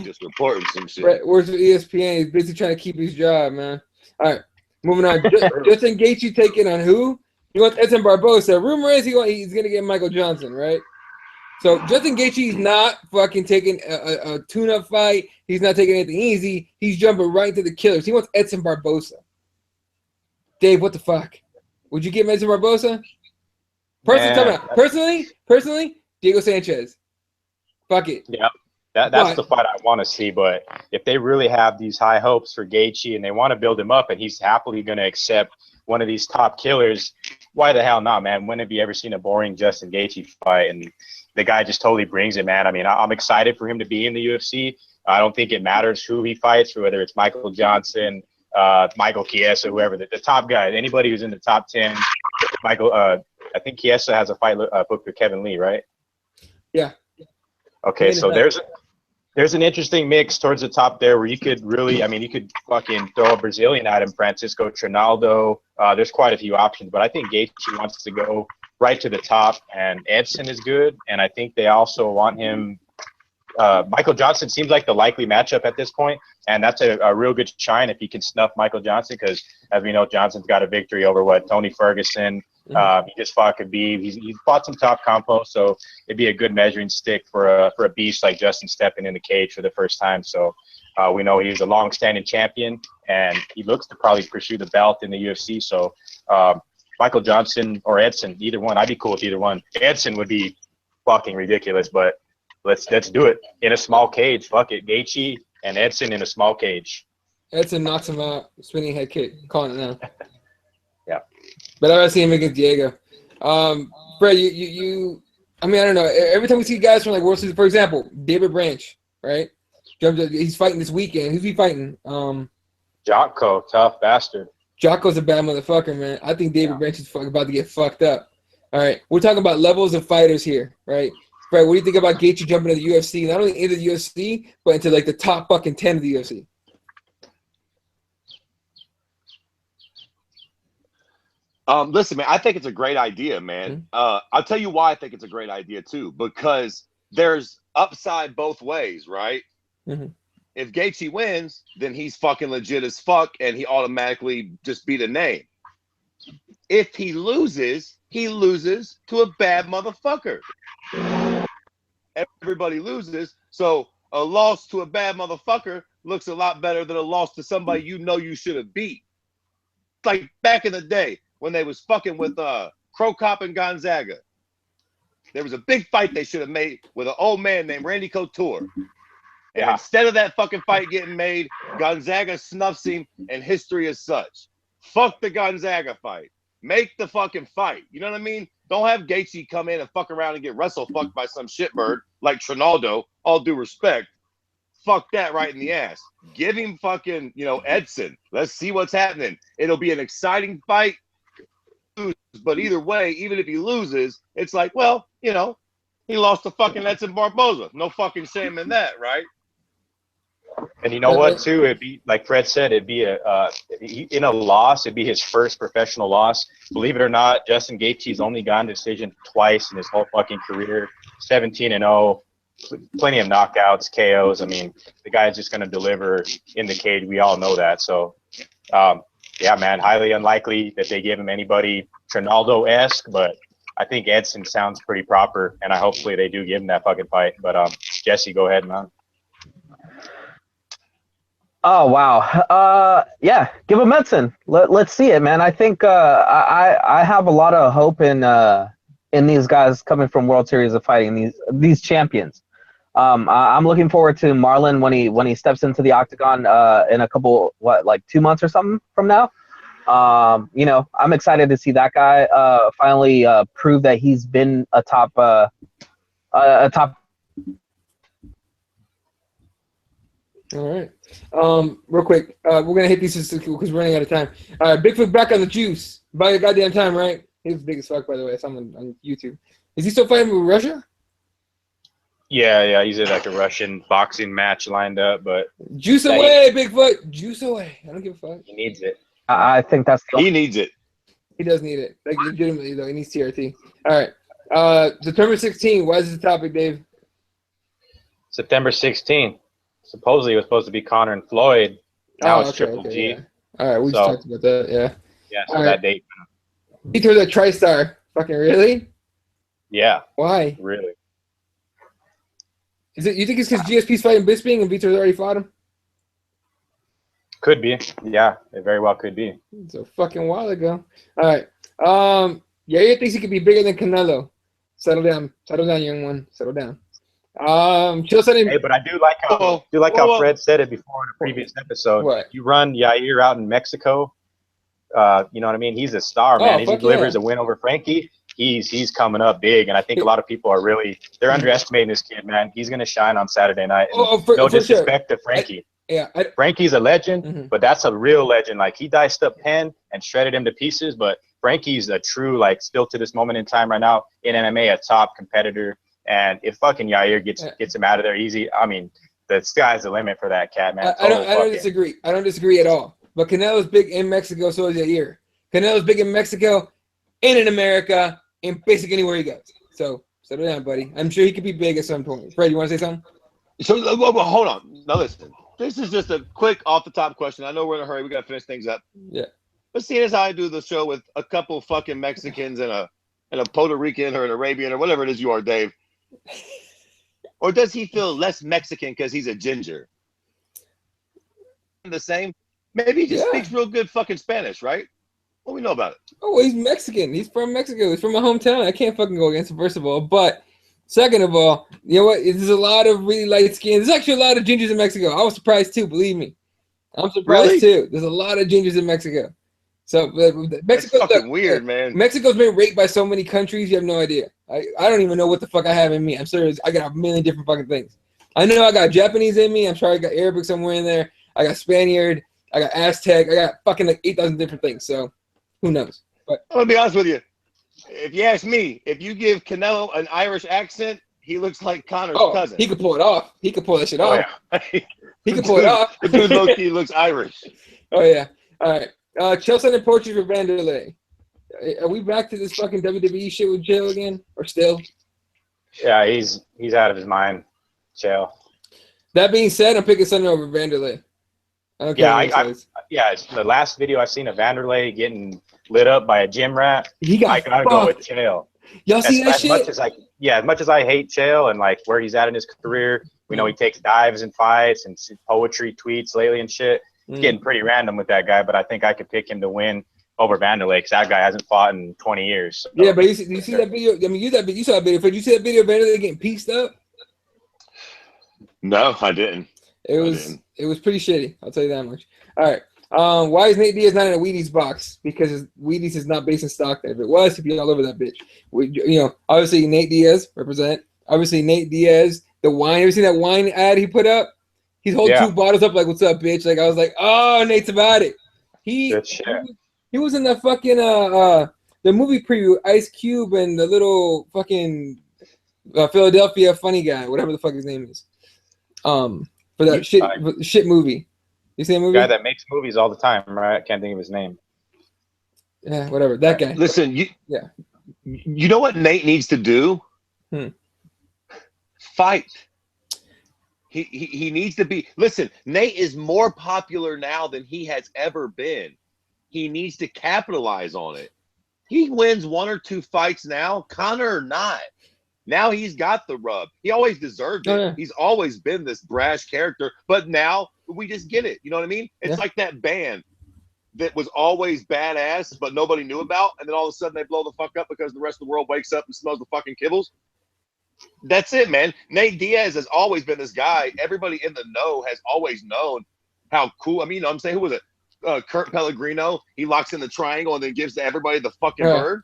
Speaker 3: Just reporting some shit.
Speaker 1: Brett works with ESPN. He's basically trying to keep his job, man. All right. Moving on. Justin Gaethje taking on who? He wants Edson Barbosa. Rumor is he's gonna get Michael Johnson, right? So Justin Gaethje is not fucking taking a tune-up fight. He's not taking anything easy. He's jumping right into the killers. He wants Edson Barbosa. Dave, what the fuck? Would you give Edson Barbosa? Personally, Diego Sanchez. Fuck it.
Speaker 2: Yeah, that's the fight I want to see. But if they really have these high hopes for Gaethje and they want to build him up, and he's happily going to accept one of these top killers, why the hell not, man? When have you ever seen a boring Justin Gaethje fight? And the guy just totally brings it, man. I mean, I'm excited for him to be in the UFC. I don't think it matters who he fights, whether it's Michael Johnson, Michael Chiesa, whoever, the top guy, anybody who's in the top 10. Michael, I think Chiesa has a fight booked with Kevin Lee, right?
Speaker 1: Yeah.
Speaker 2: Okay, so there's an interesting mix towards the top there where you could really, I mean, you could fucking throw a Brazilian at him, Francisco Trinaldo. There's quite a few options, but I think Gaethje wants to go right to the top, and Edson is good, and I think they also want him. Michael Johnson seems like the likely matchup at this point, and that's a real good shine if he can snuff Michael Johnson, because as we know, Johnson's got a victory over Tony Ferguson. He just fought Khabib. He's fought some top compo, so it'd be a good measuring stick for a beast like Justin stepping in the cage for the first time. So we know he's a long-standing champion, and he looks to probably pursue the belt in the UFC. So Michael Johnson or Edson, either one. I'd be cool with either one. Edson would be fucking ridiculous, but let's do it in a small cage. Fuck it, Gaethje and Edson in a small cage.
Speaker 1: Edson knocks him out, spinning head kick. I'm calling it now.
Speaker 2: Yeah,
Speaker 1: but I want to see him against Diego. Fred, you. I mean, I don't know. Every time we see guys from like World Series, for example, David Branch, right? He's fighting this weekend. Who's he fighting?
Speaker 2: Jocko, tough bastard.
Speaker 1: Jocko's a bad motherfucker, man. I think David Branch is about to get fucked up. All right, we're talking about levels of fighters here, right? Fred, what do you think about Gaethje jumping into the UFC? Not only into the UFC, but into like the top fucking 10 of the UFC.
Speaker 3: Listen, man, I think it's a great idea, man. I'll tell you why I think it's a great idea too, because there's upside both ways, right? If Gaethje wins, then he's fucking legit as fuck, and he automatically just beat a name. If he loses to a bad motherfucker. Everybody loses, so a loss to a bad motherfucker looks a lot better than a loss to somebody you know you should have beat. Like back in the day when they was fucking with Crow Cop and Gonzaga. There was a big fight they should have made with an old man named Randy Couture. And instead of that fucking fight getting made, Gonzaga snuffs him, and history is such. Fuck the Gonzaga fight. Make the fucking fight. You know what I mean? Don't have Gaethje come in and fuck around and get wrestle fucked by some shitbird like Trinaldo. All due respect. Fuck that right in the ass. Give him fucking, Edson. Let's see what's happening. It'll be an exciting fight. But either way, even if he loses, it's like, well, he lost to fucking Edson Barbosa. No fucking shame in that, right?
Speaker 2: And you know what, too? It'd be, like Fred said, it'd be in a loss, it'd be his first professional loss. Believe it or not, Justin Gaethje's only gotten a decision twice in his whole fucking career. 17-0, plenty of knockouts, KOs. I mean, the guy's just going to deliver in the cage. We all know that. So, yeah, man, highly unlikely that they give him anybody Trinaldo-esque, but I think Edson sounds pretty proper, and hopefully they do give him that fucking fight. But Jesse, go ahead, man.
Speaker 4: Oh wow, yeah, give him Edson. Let's see it, man. I think I have a lot of hope in these guys coming from World Series of Fighting, these champions. I'm looking forward to Marlon when he steps into the octagon in a couple 2 months or something from now. I'm excited to see that guy finally prove that he's been a top.
Speaker 1: All right. Real quick, we're gonna hit these because we're running out of time. All right, Bigfoot back on the juice. By the goddamn time, right? He was big as fuck, by the way. I saw him on YouTube. Is he still fighting with Russia?
Speaker 2: Yeah. He's at like a Russian boxing match lined up, but
Speaker 1: Juice away, Bigfoot. Juice away. I don't give a fuck.
Speaker 2: he needs it.
Speaker 4: I think that's
Speaker 3: He needs it.
Speaker 1: He does need it. Like legitimately though, he needs TRT. All right. September 16th. Why is this the topic, Dave?
Speaker 2: September 16th. Supposedly it was supposed to be Conor and Floyd. Now it's Triple G.
Speaker 1: Yeah. All right, we just talked about that. Yeah.
Speaker 2: Yeah. So that date.
Speaker 1: Vitor's a TriStar. Fucking really?
Speaker 2: Yeah.
Speaker 1: Why?
Speaker 2: Really?
Speaker 1: Is it? You think it's because GSP's fighting Bisping and Vitor's already fought him?
Speaker 2: Could be. Yeah, it very well could be.
Speaker 1: It's a fucking while ago. All right. Yair thinks he could be bigger than Canelo. Settle down, young one. Settle down.
Speaker 2: Hey, but I do like how Fred said it before in a previous episode.
Speaker 1: What?
Speaker 2: You run Yair out in Mexico. You know what I mean? He's a star, man. He delivers a win over Frankie. He's coming up big, and I think a lot of people are they're underestimating this kid, man. He's gonna shine on Saturday night. No disrespect to Frankie. Frankie's a legend, but that's a real legend. Like, he diced up Penn and shredded him to pieces, but Frankie's a true, like, still to this moment in time right now in MMA, a top competitor. And if fucking Yair gets him out of there easy, I mean, the sky's the limit for that cat, man.
Speaker 1: I don't disagree. I don't disagree at all. But Canelo's big in Mexico, so is Yair. Canelo's big in Mexico and in America and basically anywhere he goes. So settle down, buddy. I'm sure he could be big at some point. Fred, you want to say something?
Speaker 3: So hold on. Now listen. This is just a quick off-the-top question. I know we're in a hurry. We got to finish things up.
Speaker 1: Yeah.
Speaker 3: But seeing as I do the show with a couple fucking Mexicans and a Puerto Rican or an Arabian or whatever it is you are, Dave, or does he feel less Mexican because he's a ginger? The same? Maybe he just speaks real good fucking Spanish, right? What do we know about it?
Speaker 1: Oh, he's Mexican. He's from Mexico. He's from my hometown. I can't fucking go against him, first of all. But second of all, you know what? There's a lot of really light skin. There's actually a lot of gingers in Mexico. I was surprised too, believe me. I'm surprised too. There's a lot of gingers in Mexico. So Mexico,
Speaker 3: that's fucking weird, man.
Speaker 1: Mexico's been raped by so many countries, you have no idea. I don't even know what the fuck I have in me. I'm serious. I got a million different fucking things. I know I got Japanese in me. I'm sure I got Arabic somewhere in there. I got Spaniard. I got Aztec. I got fucking like 8,000 different things. So who knows? But
Speaker 3: I'm gonna be honest with you. If you ask me, if you give Canelo an Irish accent, he looks like Conor's cousin.
Speaker 1: He could pull it off. He could pull that shit off.
Speaker 3: Yeah.
Speaker 1: He could pull it off.
Speaker 3: The dude low-key looks Irish.
Speaker 1: Oh yeah. All right. Chelsea and Portuguese for Vanderlei. Are we back to this fucking WWE shit with Chael again, or still?
Speaker 2: Yeah, he's out of his mind, Chael.
Speaker 1: That being said, I'm picking Sonny over Vanderlei.
Speaker 2: The last video I seen of Vanderlei getting lit up by a gym rat,
Speaker 1: I gotta
Speaker 2: go with Chael.
Speaker 1: Y'all see that shit?
Speaker 2: As much as I hate Chael and like where he's at in his career, we know he takes dives and fights and poetry tweets lately and shit. It's getting pretty random with that guy, but I think I could pick him to win over Vanderlei because that guy hasn't fought in 20 years. So.
Speaker 1: Yeah, but you see that video? I mean, you saw that video. Did you see that video of Vanderlei getting pieced up?
Speaker 3: No, I didn't.
Speaker 1: It was pretty shitty. I'll tell you that much. All right. Why is Nate Diaz not in a Wheaties box? Because Wheaties is not based in Stockton. If it was, he'd be all over that bitch. Obviously Nate Diaz represent. Obviously Nate Diaz, the wine. Ever seen that wine ad he put up? He's holding 2 bottles up like, "What's up, bitch?" Like I was like, "Oh, Nate's about it." He was in that fucking the movie preview, Ice Cube and the little fucking Philadelphia funny guy, whatever the fuck his name is. For that shit movie. You see that movie?
Speaker 2: Guy that makes movies all the time, right? I can't think of his name.
Speaker 1: Yeah, whatever. That guy.
Speaker 3: Listen, you know what Nate needs to do? Fight. He needs to be. Listen, Nate is more popular now than he has ever been. He needs to capitalize on it. He wins 1 or 2 fights now, Conor or not. Now he's got the rub. He always deserved it.
Speaker 1: Yeah.
Speaker 3: He's always been this brash character, but now we just get it. You know what I mean? It's like that band that was always badass, but nobody knew about, and then all of a sudden they blow the fuck up because the rest of the world wakes up and smells the fucking kibbles. That's it, man. Nate Diaz has always been this guy. Everybody in the know has always known how cool. I mean, I'm saying, who was it? Kurt Pellegrino. He locks in the triangle and then gives to everybody the fucking bird.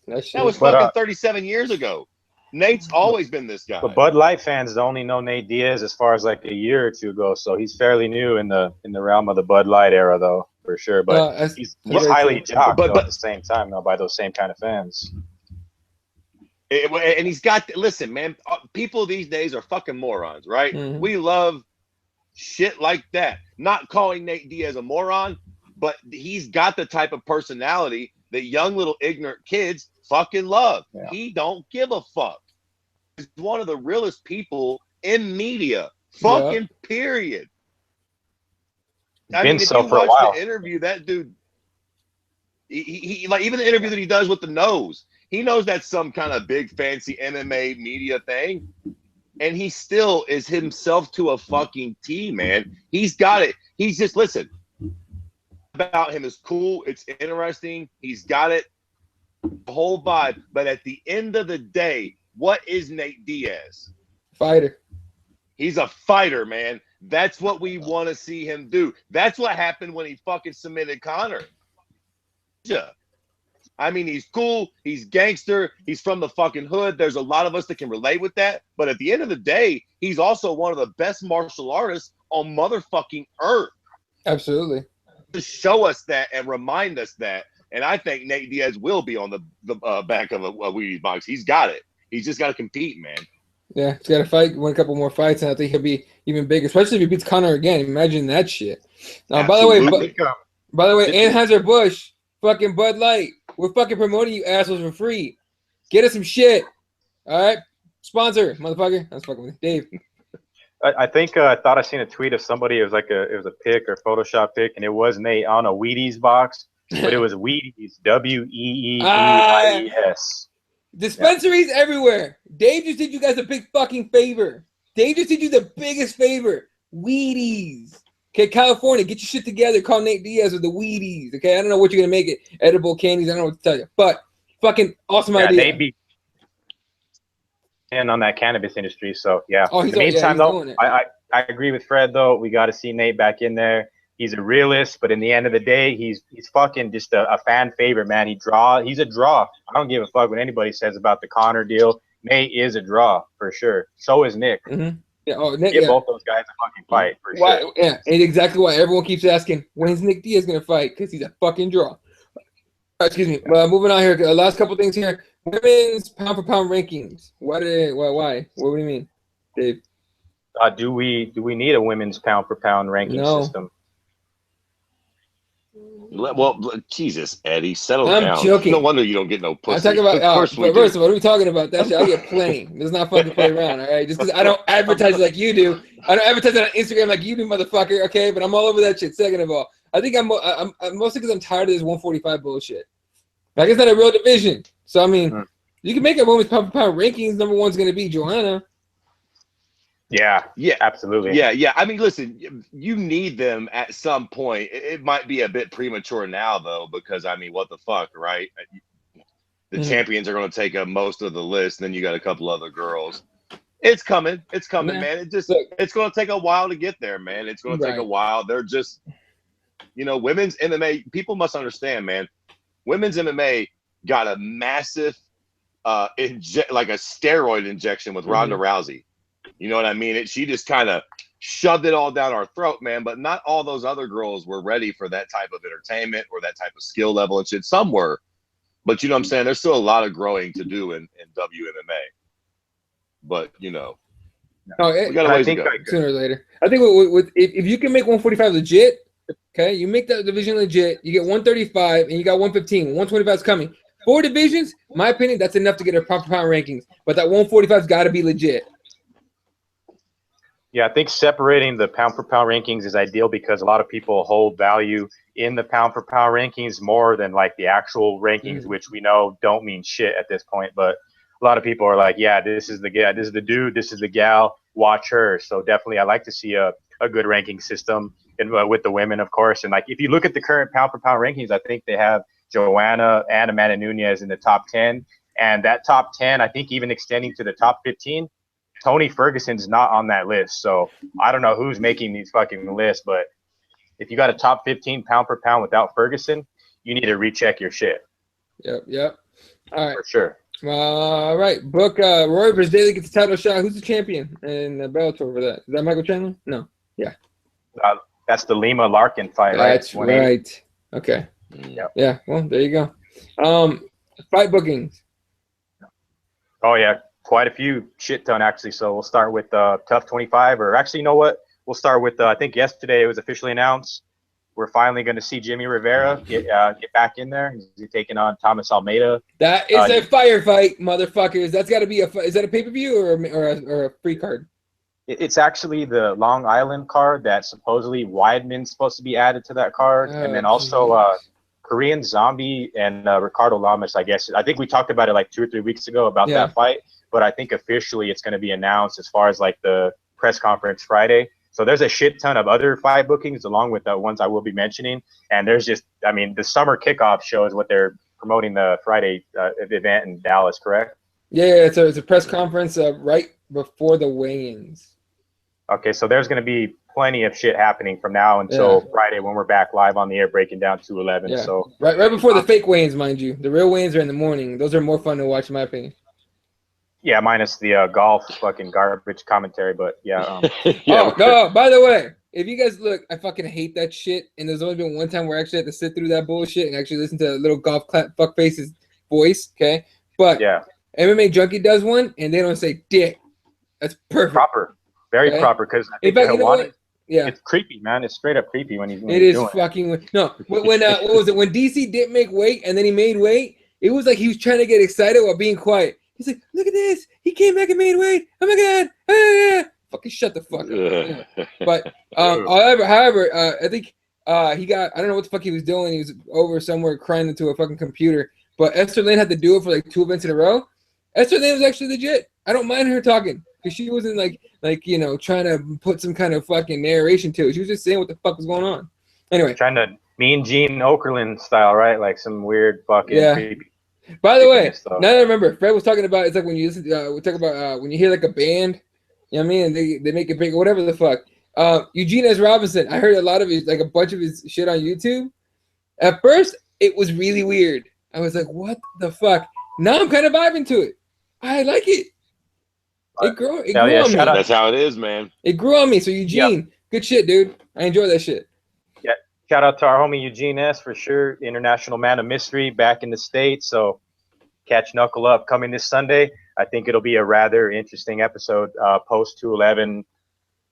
Speaker 3: That was fucking 37 years ago. Nate's always been this guy.
Speaker 2: But Bud Light fans only know Nate Diaz as far as like a year or 2 ago, so he's fairly new in the realm of the Bud Light era, though, for sure. But he's highly jocked at the same time, though, by those same kind of fans.
Speaker 3: And he's got, listen, man, people these days are fucking morons, right?
Speaker 1: Mhm.
Speaker 3: We love shit like that. Not calling Nate Diaz a moron, but he's got the type of personality that young little ignorant kids fucking love.
Speaker 2: Yeah.
Speaker 3: He don't give a fuck. He's one of the realest people in media. Fucking period. I mean, if you watch the interview, that dude, he like, even the interview that he does with the nose, he knows that's some kind of big fancy MMA media thing, and he still is himself to a fucking T, man. He's got it. He's just, listen, about him is cool. It's interesting. He's got it, the whole vibe. But at the end of the day, what is Nate Diaz?
Speaker 1: Fighter.
Speaker 3: He's a fighter, man. That's what we want to see him do. That's what happened when he fucking submitted Conor. Yeah. I mean, he's cool. He's gangster. He's from the fucking hood. There's a lot of us that can relate with that. But at the end of the day, he's also one of the best martial artists on motherfucking earth.
Speaker 1: Absolutely.
Speaker 3: To show us that and remind us that. And I think Nate Diaz will be on the back of a Wheaties box. He's got it. He's just got to compete, man.
Speaker 1: Yeah, he's got to fight, win a couple more fights, and I think he'll be even bigger, especially if he beats Conor again. Imagine that shit. Now, by the way, Anheuser-Busch, fucking Bud Light, we're fucking promoting you assholes for free. Get us some shit. All right? Sponsor, motherfucker. I was fucking with Dave.
Speaker 2: I think I thought I seen a tweet of somebody. It was a pic or Photoshop pic, and it was Nate on a Wheaties box, but it was Wheaties, WEEDIES.
Speaker 1: Dispensaries everywhere. Dave just did you guys a big fucking favor. Dave just did you the biggest favor. Wheaties. Okay, California, get your shit together. Call Nate Diaz with the Wheaties. Okay, I don't know what you're gonna make it. Edible candies. I don't know what to tell you, but fucking awesome idea.
Speaker 2: Nate be and on that cannabis industry. So yeah.
Speaker 1: Oh,
Speaker 2: in the meantime, though, I agree with Fred. Though we got to see Nate back in there. He's a realist, but in the end of the day, he's fucking just a fan favorite, man. He's a draw. I don't give a fuck what anybody says about the Conor deal. Nate is a draw for sure. So is Nick.
Speaker 1: Mm-hmm. Yeah, Nick,
Speaker 2: Give both those guys a fucking fight for sure.
Speaker 1: Yeah, and exactly why everyone keeps asking, when's Nick Diaz gonna fight? Because he's a fucking draw. Excuse me. Moving on here. Last couple things here. Women's pound for pound rankings. Why? What do you mean, Dave?
Speaker 2: Do we need a women's pound for pound ranking system?
Speaker 3: Well, Jesus, Eddie, settle down.
Speaker 1: I'm joking.
Speaker 3: No wonder you don't get no pussy.
Speaker 1: I'm talking about. First of all, what are we talking about? That shit, I get plenty. Let's not fucking play around, all right? Just because I don't advertise like you do. I don't advertise it on Instagram like you do, motherfucker. Okay, but I'm all over that shit. Second of all, I think I'm mostly because I'm tired of this 145 bullshit. Like, it's not a real division. So I mean, you can make a women's pound for pound rankings. Number one's going to be Joanna.
Speaker 2: Yeah, absolutely.
Speaker 3: Yeah. I mean, listen, you need them at some point. It might be a bit premature now, though, because, I mean, what the fuck, right? The champions are going to take up most of the list, and then you got a couple other girls. It's coming. It's coming, man. It's going to take a while to get there, man. It's going to take a while. They're just, women's MMA, people must understand, man. Women's MMA got a massive, like a steroid injection with Ronda Rousey. You know what I mean? She just kind of shoved it all down our throat, man. But not all those other girls were ready for that type of entertainment or that type of skill level and shit. Some were. But you know what I'm saying? There's still a lot of growing to do in WMMA. But, we got a ways to go.
Speaker 1: Sooner or later. I think if you can make 145 legit, okay, you make that division legit, you get 135 and you got 115. 125 is coming. 4 divisions, my opinion, that's enough to get a pound for pound rankings. But that 145's got to be legit.
Speaker 2: Yeah, I think separating the pound for pound rankings is ideal because a lot of people hold value in the pound for pound rankings more than like the actual rankings, which we know don't mean shit at this point. But a lot of people are like, yeah, this is the guy, this is the dude, this is the gal, watch her. So definitely I like to see a good ranking system with the women, of course. And like, if you look at the current pound for pound rankings, I think they have Joanna and Amanda Nunes in the top 10. And that top 10, I think even extending to the top 15, Tony Ferguson's not on that list. So I don't know who's making these fucking lists, but if you got a top 15 pound for pound without Ferguson, you need to recheck your shit.
Speaker 1: Yep. All right.
Speaker 2: For sure.
Speaker 1: All right. Book Roy Brazilian gets the title shot. Who's the champion in Bellator over that? Is that Michael Chandler? No. Yeah.
Speaker 2: That's the Lima Larkin fight, right?
Speaker 1: That's right. Okay.
Speaker 2: Yep.
Speaker 1: Yeah. Well, there you go. Fight bookings.
Speaker 2: Oh yeah, quite a few shit ton actually. So we'll start with Tough 25, or actually, you know what? We'll start with I think yesterday it was officially announced. We're finally going to see Jimmy Rivera get back in there. He's taking on Thomas Almeida.
Speaker 1: That is a firefight, motherfuckers. That's got to be is that a pay-per-view or a free card?
Speaker 2: It's actually the Long Island card that supposedly Weidman's supposed to be added to that card, and then also Korean Zombie and Ricardo Lamas. I guess I think we talked about it like 2 or 3 weeks ago about that fight, but I think officially it's going to be announced as far as like the press conference Friday. So there's a shit ton of other fight bookings along with the ones I will be mentioning, and there's just, I mean, the summer kickoff show is what they're promoting the Friday event in Dallas, correct?
Speaker 1: Yeah, it's a press conference right before the weigh-ins.
Speaker 2: Okay, so there's going to be plenty of shit happening from now until Friday when we're back live on the air breaking down 211.
Speaker 1: Yeah.
Speaker 2: So
Speaker 1: right before the fake weigh-ins, mind you. The real weigh-ins are in the morning. Those are more fun to watch, in my opinion.
Speaker 2: Yeah, minus the golf fucking garbage commentary, but yeah.
Speaker 1: Oh, no, by the way, if you guys look, I fucking hate that shit, and there's only been one time where I actually had to sit through that bullshit and actually listen to a little golf fuckface's voice, okay? But
Speaker 2: yeah,
Speaker 1: MMA Junkie does one, and they don't say dick. That's perfect.
Speaker 2: Proper. Very proper, because I think
Speaker 1: in fact, you know what? Yeah,
Speaker 2: it's creepy, man. It's straight up creepy when he's
Speaker 1: It is fucking no. When what was it? When DC didn't make weight and then he made weight, it was like he was trying to get excited while being quiet. He's like, "Look at this! He came back and made weight! Oh my god! Ah! Fucking shut the fuck up!" Anyway, but however, I think he got, I don't know what the fuck he was doing. He was over somewhere crying into a fucking computer. But Esther Lane had to do it for like 2 events in a row. Esther Lane was actually legit. I don't mind her talking because she wasn't like you know, trying to put some kind of fucking narration to it. She was just saying what the fuck was going on. Anyway,
Speaker 2: trying to Mean Gene Okerlund style, right? Like some weird fucking creepy.
Speaker 1: By the way, now that I remember, Fred was talking about, it's like when you listen to, we talk about when you hear like a band, you know what I mean? And they make it big or whatever the fuck. Eugene S. Robinson, I heard a lot of his, like a bunch of his shit on YouTube. At first, it was really weird. I was like, what the fuck? Now I'm kind of vibing to it. I like it. It grew on me.
Speaker 3: That's how it is, man.
Speaker 1: It grew on me. So Eugene, good shit, dude. I enjoy that shit.
Speaker 2: Yeah, shout out to our homie Eugene S. for sure. International man of mystery back in the States. So catch Knuckle Up coming this Sunday. I think it'll be a rather interesting episode. Post 211,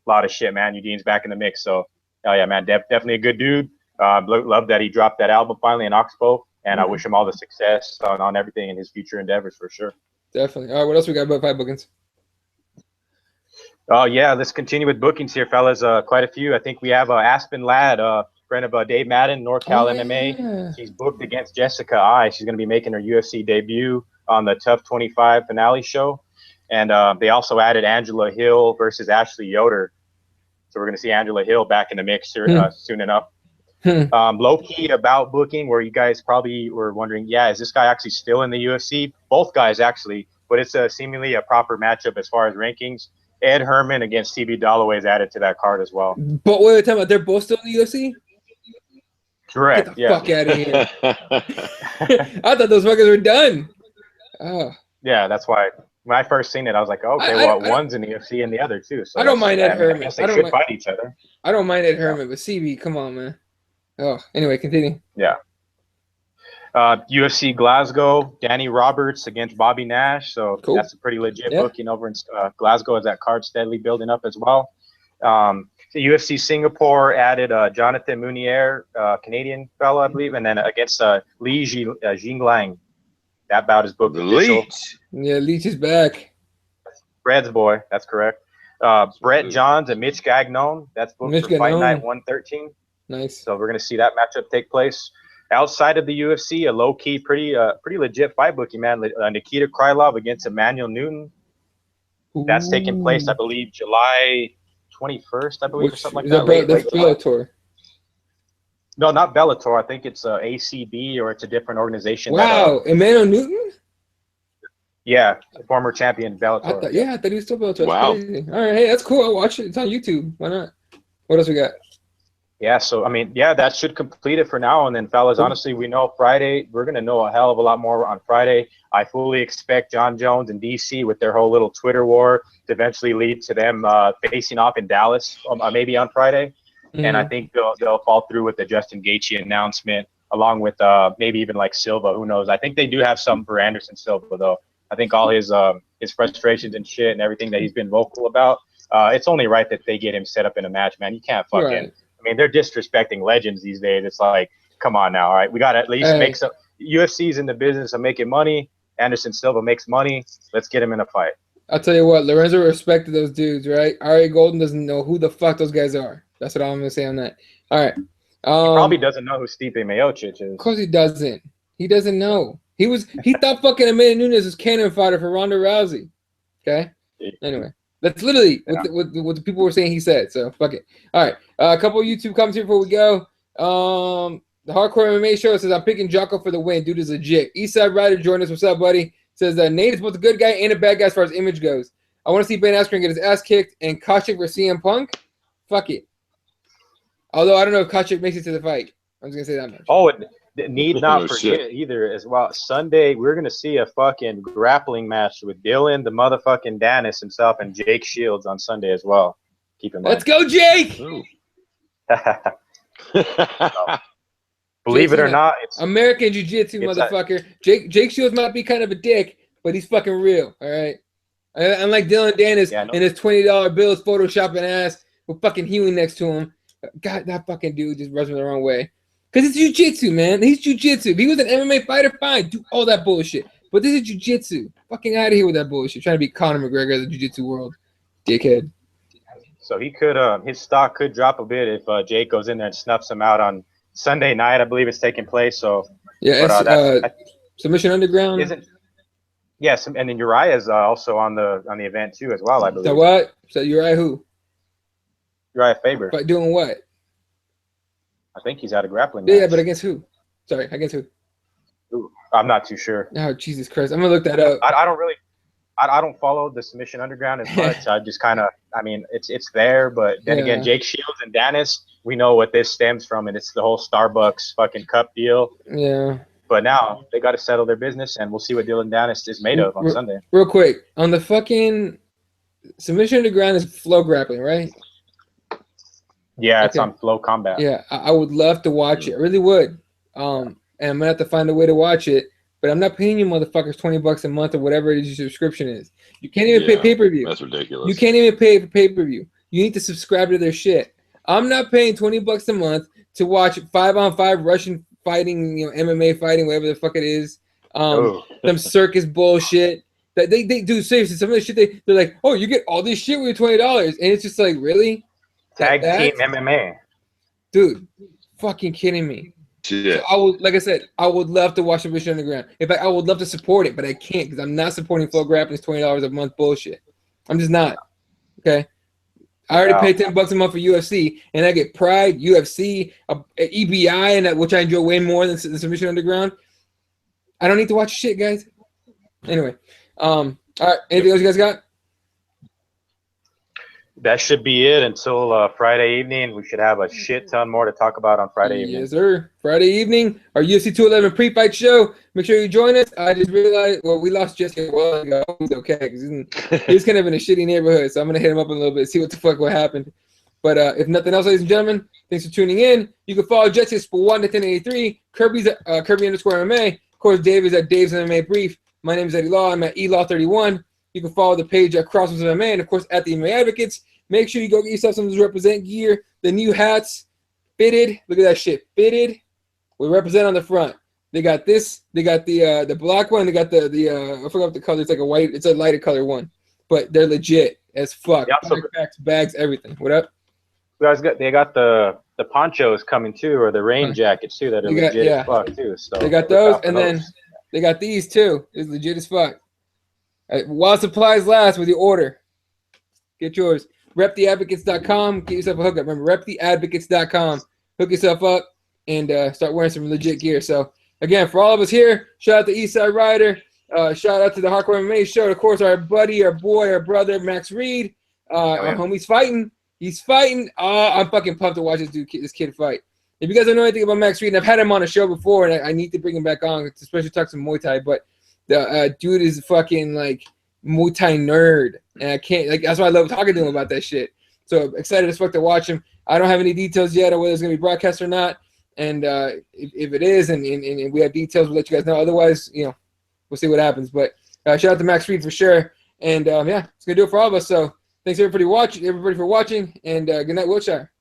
Speaker 2: a lot of shit, man. Eugene's back in the mix. So hell yeah, man, definitely a good dude. Love that he dropped that album finally in Oxbow, and I wish him all the success on everything in his future endeavors for sure. Definitely.
Speaker 1: All right, what else we got about fight bookings?
Speaker 2: Oh, yeah, let's continue with bookings here, fellas. Quite a few. I think we have Aspen Ladd, friend of Dave Madden, NorCal MMA. Yeah. She's booked against Jessica I. She's going to be making her UFC debut on the Tough 25 finale show. And they also added Angela Hill versus Ashley Yoder. So we're going to see Angela Hill back in the mix soon enough. Low-key about booking, where you guys probably were wondering, yeah, is this guy actually still in the UFC? Both guys, actually. But it's seemingly a proper matchup as far as rankings. Ed Herman against CB Dalloway is added to that card as well.
Speaker 1: But wait, time out. They're both still in the UFC?
Speaker 2: Correct.
Speaker 1: Get the fuck out of here. I thought those fuckers were done. Oh.
Speaker 2: Yeah, that's why when I first seen it, I was like, okay, one's in the UFC and the other too. So
Speaker 1: I don't mind Ed Herman.
Speaker 2: I guess they should fight each other.
Speaker 1: I don't mind Ed Herman, but CB, come on, man. Oh, anyway, continue.
Speaker 2: Yeah. UFC Glasgow, Danny Roberts against Bobby Nash. So that's a pretty legit booking over in Glasgow, as that card steadily building up as well. The UFC Singapore added Jonathan Munier, Canadian fellow, I believe, and then against Li Jinglang. That bout is booked official.
Speaker 3: Leech.
Speaker 1: Yeah, Leech is back.
Speaker 2: Fred's boy, that's correct. Brett Johns and Mitch Gagnon. That's booked for Fight Night 113.
Speaker 1: Nice.
Speaker 2: So we're going to see that matchup take place. Outside of the UFC, a low-key, pretty legit fight booking, man. Nikita Krylov against Emmanuel Newton. That's taking place, I believe, July 21st, I believe, or something like that.
Speaker 1: That's Bellator.
Speaker 2: No, not Bellator. I think it's ACB, or it's a different organization.
Speaker 1: Wow, Emmanuel Newton?
Speaker 2: Yeah, former champion Bellator.
Speaker 1: I thought he was still Bellator.
Speaker 3: Wow.
Speaker 1: All right, hey, that's cool. I'll watch it. It's on YouTube. Why not? What else we got?
Speaker 2: Yeah, so, I mean, yeah, that should complete it for now. And then, fellas, honestly, we know Friday. We're going to know a hell of a lot more on Friday. I fully expect John Jones and DC with their whole little Twitter war to eventually lead to them facing off in Dallas, maybe on Friday. Mm-hmm. And I think they'll fall through with the Justin Gaethje announcement, along with maybe even like Silva. Who knows? I think they do have some for Anderson Silva, though. I think all his frustrations and shit and everything that he's been vocal about, it's only right that they get him set up in a match, man. You can't fucking.
Speaker 1: Right.
Speaker 2: I mean, they're disrespecting legends these days. It's like, come on now, all right? We got to at least make some. UFC's in the business of making money. Anderson Silva makes money. Let's get him in a fight.
Speaker 1: I'll tell you what, Lorenzo respected those dudes, right? Ari Golden doesn't know who the fuck those guys are. That's what I'm gonna say on that. All right.
Speaker 2: He probably doesn't know who Stipe Miocic is.
Speaker 1: Of course he doesn't. He doesn't know. He thought fucking Amanda Nunes was cannon fodder for Ronda Rousey. Okay. Anyway, that's literally what the people were saying he said. So fuck it. All right. A couple of YouTube comments here before we go. The Hardcore MMA show says I'm picking Jocko for the win. Dude is legit. Eastside Rider joined us. What's up, buddy? Says that Nate is both a good guy and a bad guy as far as image goes. I want to see Ben Askren get his ass kicked and Koscheck for CM Punk. Fuck it. Although I don't know if Koscheck makes it to the fight. I'm just gonna say that much.
Speaker 2: Oh, and need not forget either as well. Sunday we're gonna see a fucking grappling match with Dylan, the motherfucking Dennis himself, and Jake Shields on Sunday as well. Keep in mind.
Speaker 1: Let's go, Jake.
Speaker 2: Believe it or not, it's
Speaker 1: American Jiu-Jitsu, motherfucker. Jake Shields might be kind of a dick, but he's fucking real. All right. Unlike Dylan Dennis and his $20 bills photoshopping ass with fucking Huey next to him. God, that fucking dude just rubs me the wrong way. Because it's jiu-jitsu, man. He's jiu-jitsu. If he was an MMA fighter, fine. Do all that bullshit. But this is jiu-jitsu. Fucking out of here with that bullshit. Trying to be Conor McGregor of the jiu-jitsu world. Dickhead.
Speaker 2: So he could, his stock could drop a bit if Jake goes in there and snuffs him out on Sunday night. I believe it's taking place. So
Speaker 1: yeah, Submission Underground.
Speaker 2: Yes, and then Uriah's also on the event too as well, I believe.
Speaker 1: So what? So Uriah who?
Speaker 2: Uriah Faber.
Speaker 1: But doing what?
Speaker 2: I think he's at a grappling match.
Speaker 1: Yeah, but against who? Sorry, against who?
Speaker 2: Ooh, I'm not too sure.
Speaker 1: Oh, Jesus Christ. I'm going to look that up.
Speaker 2: I don't follow the Submission Underground as much. I just kind of, I mean, it's there, but then again, Jake Shields and Dennis, we know what this stems from, and it's the whole Starbucks fucking cup deal.
Speaker 1: Yeah.
Speaker 2: But now they got to settle their business, and we'll see what Dylan Dennis is made of on Sunday.
Speaker 1: Real quick, on the fucking Submission Underground is Flow Grappling, right?
Speaker 2: Yeah, it's on Flow Combat.
Speaker 1: Yeah, I would love to watch it. I really would. And I'm gonna have to find a way to watch it. But I'm not paying you motherfuckers $20 a month or whatever it is your subscription is. You can't even pay pay-per-view.
Speaker 3: That's ridiculous.
Speaker 1: You can't even pay for pay-per-view. You need to subscribe to their shit. I'm not paying $20 a month to watch 5-on-5 Russian fighting, MMA fighting, whatever the fuck it is. Some circus bullshit. That they do seriously. Some of the shit they're like, oh, you get all this shit with your $20, and it's just like, really?
Speaker 2: Tag team MMA.
Speaker 1: Dude, fucking kidding me.
Speaker 3: Shit.
Speaker 1: So I would, like I said, I would love to watch Submission Underground. In fact, I would love to support it, but I can't because I'm not supporting Flow Grappling's $20 a month bullshit. I'm just not. Okay. I already pay $10 a month for UFC, and I get Pride, UFC, EBI, and which I enjoy way more than Submission Underground. I don't need to watch shit, guys. Anyway, all right. Anything else you guys got?
Speaker 2: That should be it until Friday evening. We should have a shit ton more to talk about on Friday evening.
Speaker 1: Yes, sir. Friday evening, our UFC 211 pre-fight show. Make sure you join us. I just realized, we lost Jesse a while ago. He's okay because he's kind of in a shitty neighborhood. So I'm going to hit him up a little bit, see what the fuck happened. But if nothing else, ladies and gentlemen, thanks for tuning in. You can follow Jesse for 1-1083. Kirby's at Kirby_MMA. Of course, Dave is at Dave's MMA Brief. My name is Eddie Law. I'm at eLaw31. You can follow the page at CrossBonesMMA and, of course, at the MMA Advocates. Make sure you go get yourself some of this Represent gear. The new hats, fitted. Look at that shit, fitted. We represent on the front. They got this. They got the black one. They got the I forgot what the color. It's like a white. It's a lighter color one, but they're legit as fuck. Bags, everything. What up?
Speaker 2: They got the ponchos coming too, or the rain jackets too that are legit as fuck too. So
Speaker 1: they got those, and then they got these too. It's legit as fuck. While supplies last, with your order, get yours. RepTheAdvocates.com. Get yourself a hookup. Remember, RepTheAdvocates.com. Hook yourself up and start wearing some legit gear. So, again, for all of us here, shout out to Eastside Rider. Shout out to the Hardcore MMA show. Of course, our buddy, our boy, our brother, Max Reed. Our homie's fighting. He's fighting. I'm fucking pumped to watch this kid fight. If you guys don't know anything about Max Reed, and I've had him on a show before, and I need to bring him back on, especially talk some Muay Thai, but the dude is fucking like Muay Thai nerd, and I can't, that's why I love talking to him about that shit. So excited as fuck to watch him. I don't have any details yet on whether it's gonna be broadcast or not, and if it is, and we have details, we'll let you guys know. Otherwise, we'll see what happens. But Shout out to Max Reed for sure. And yeah, it's gonna do it for all of us. So thanks everybody for watching, and good night, Wiltshire.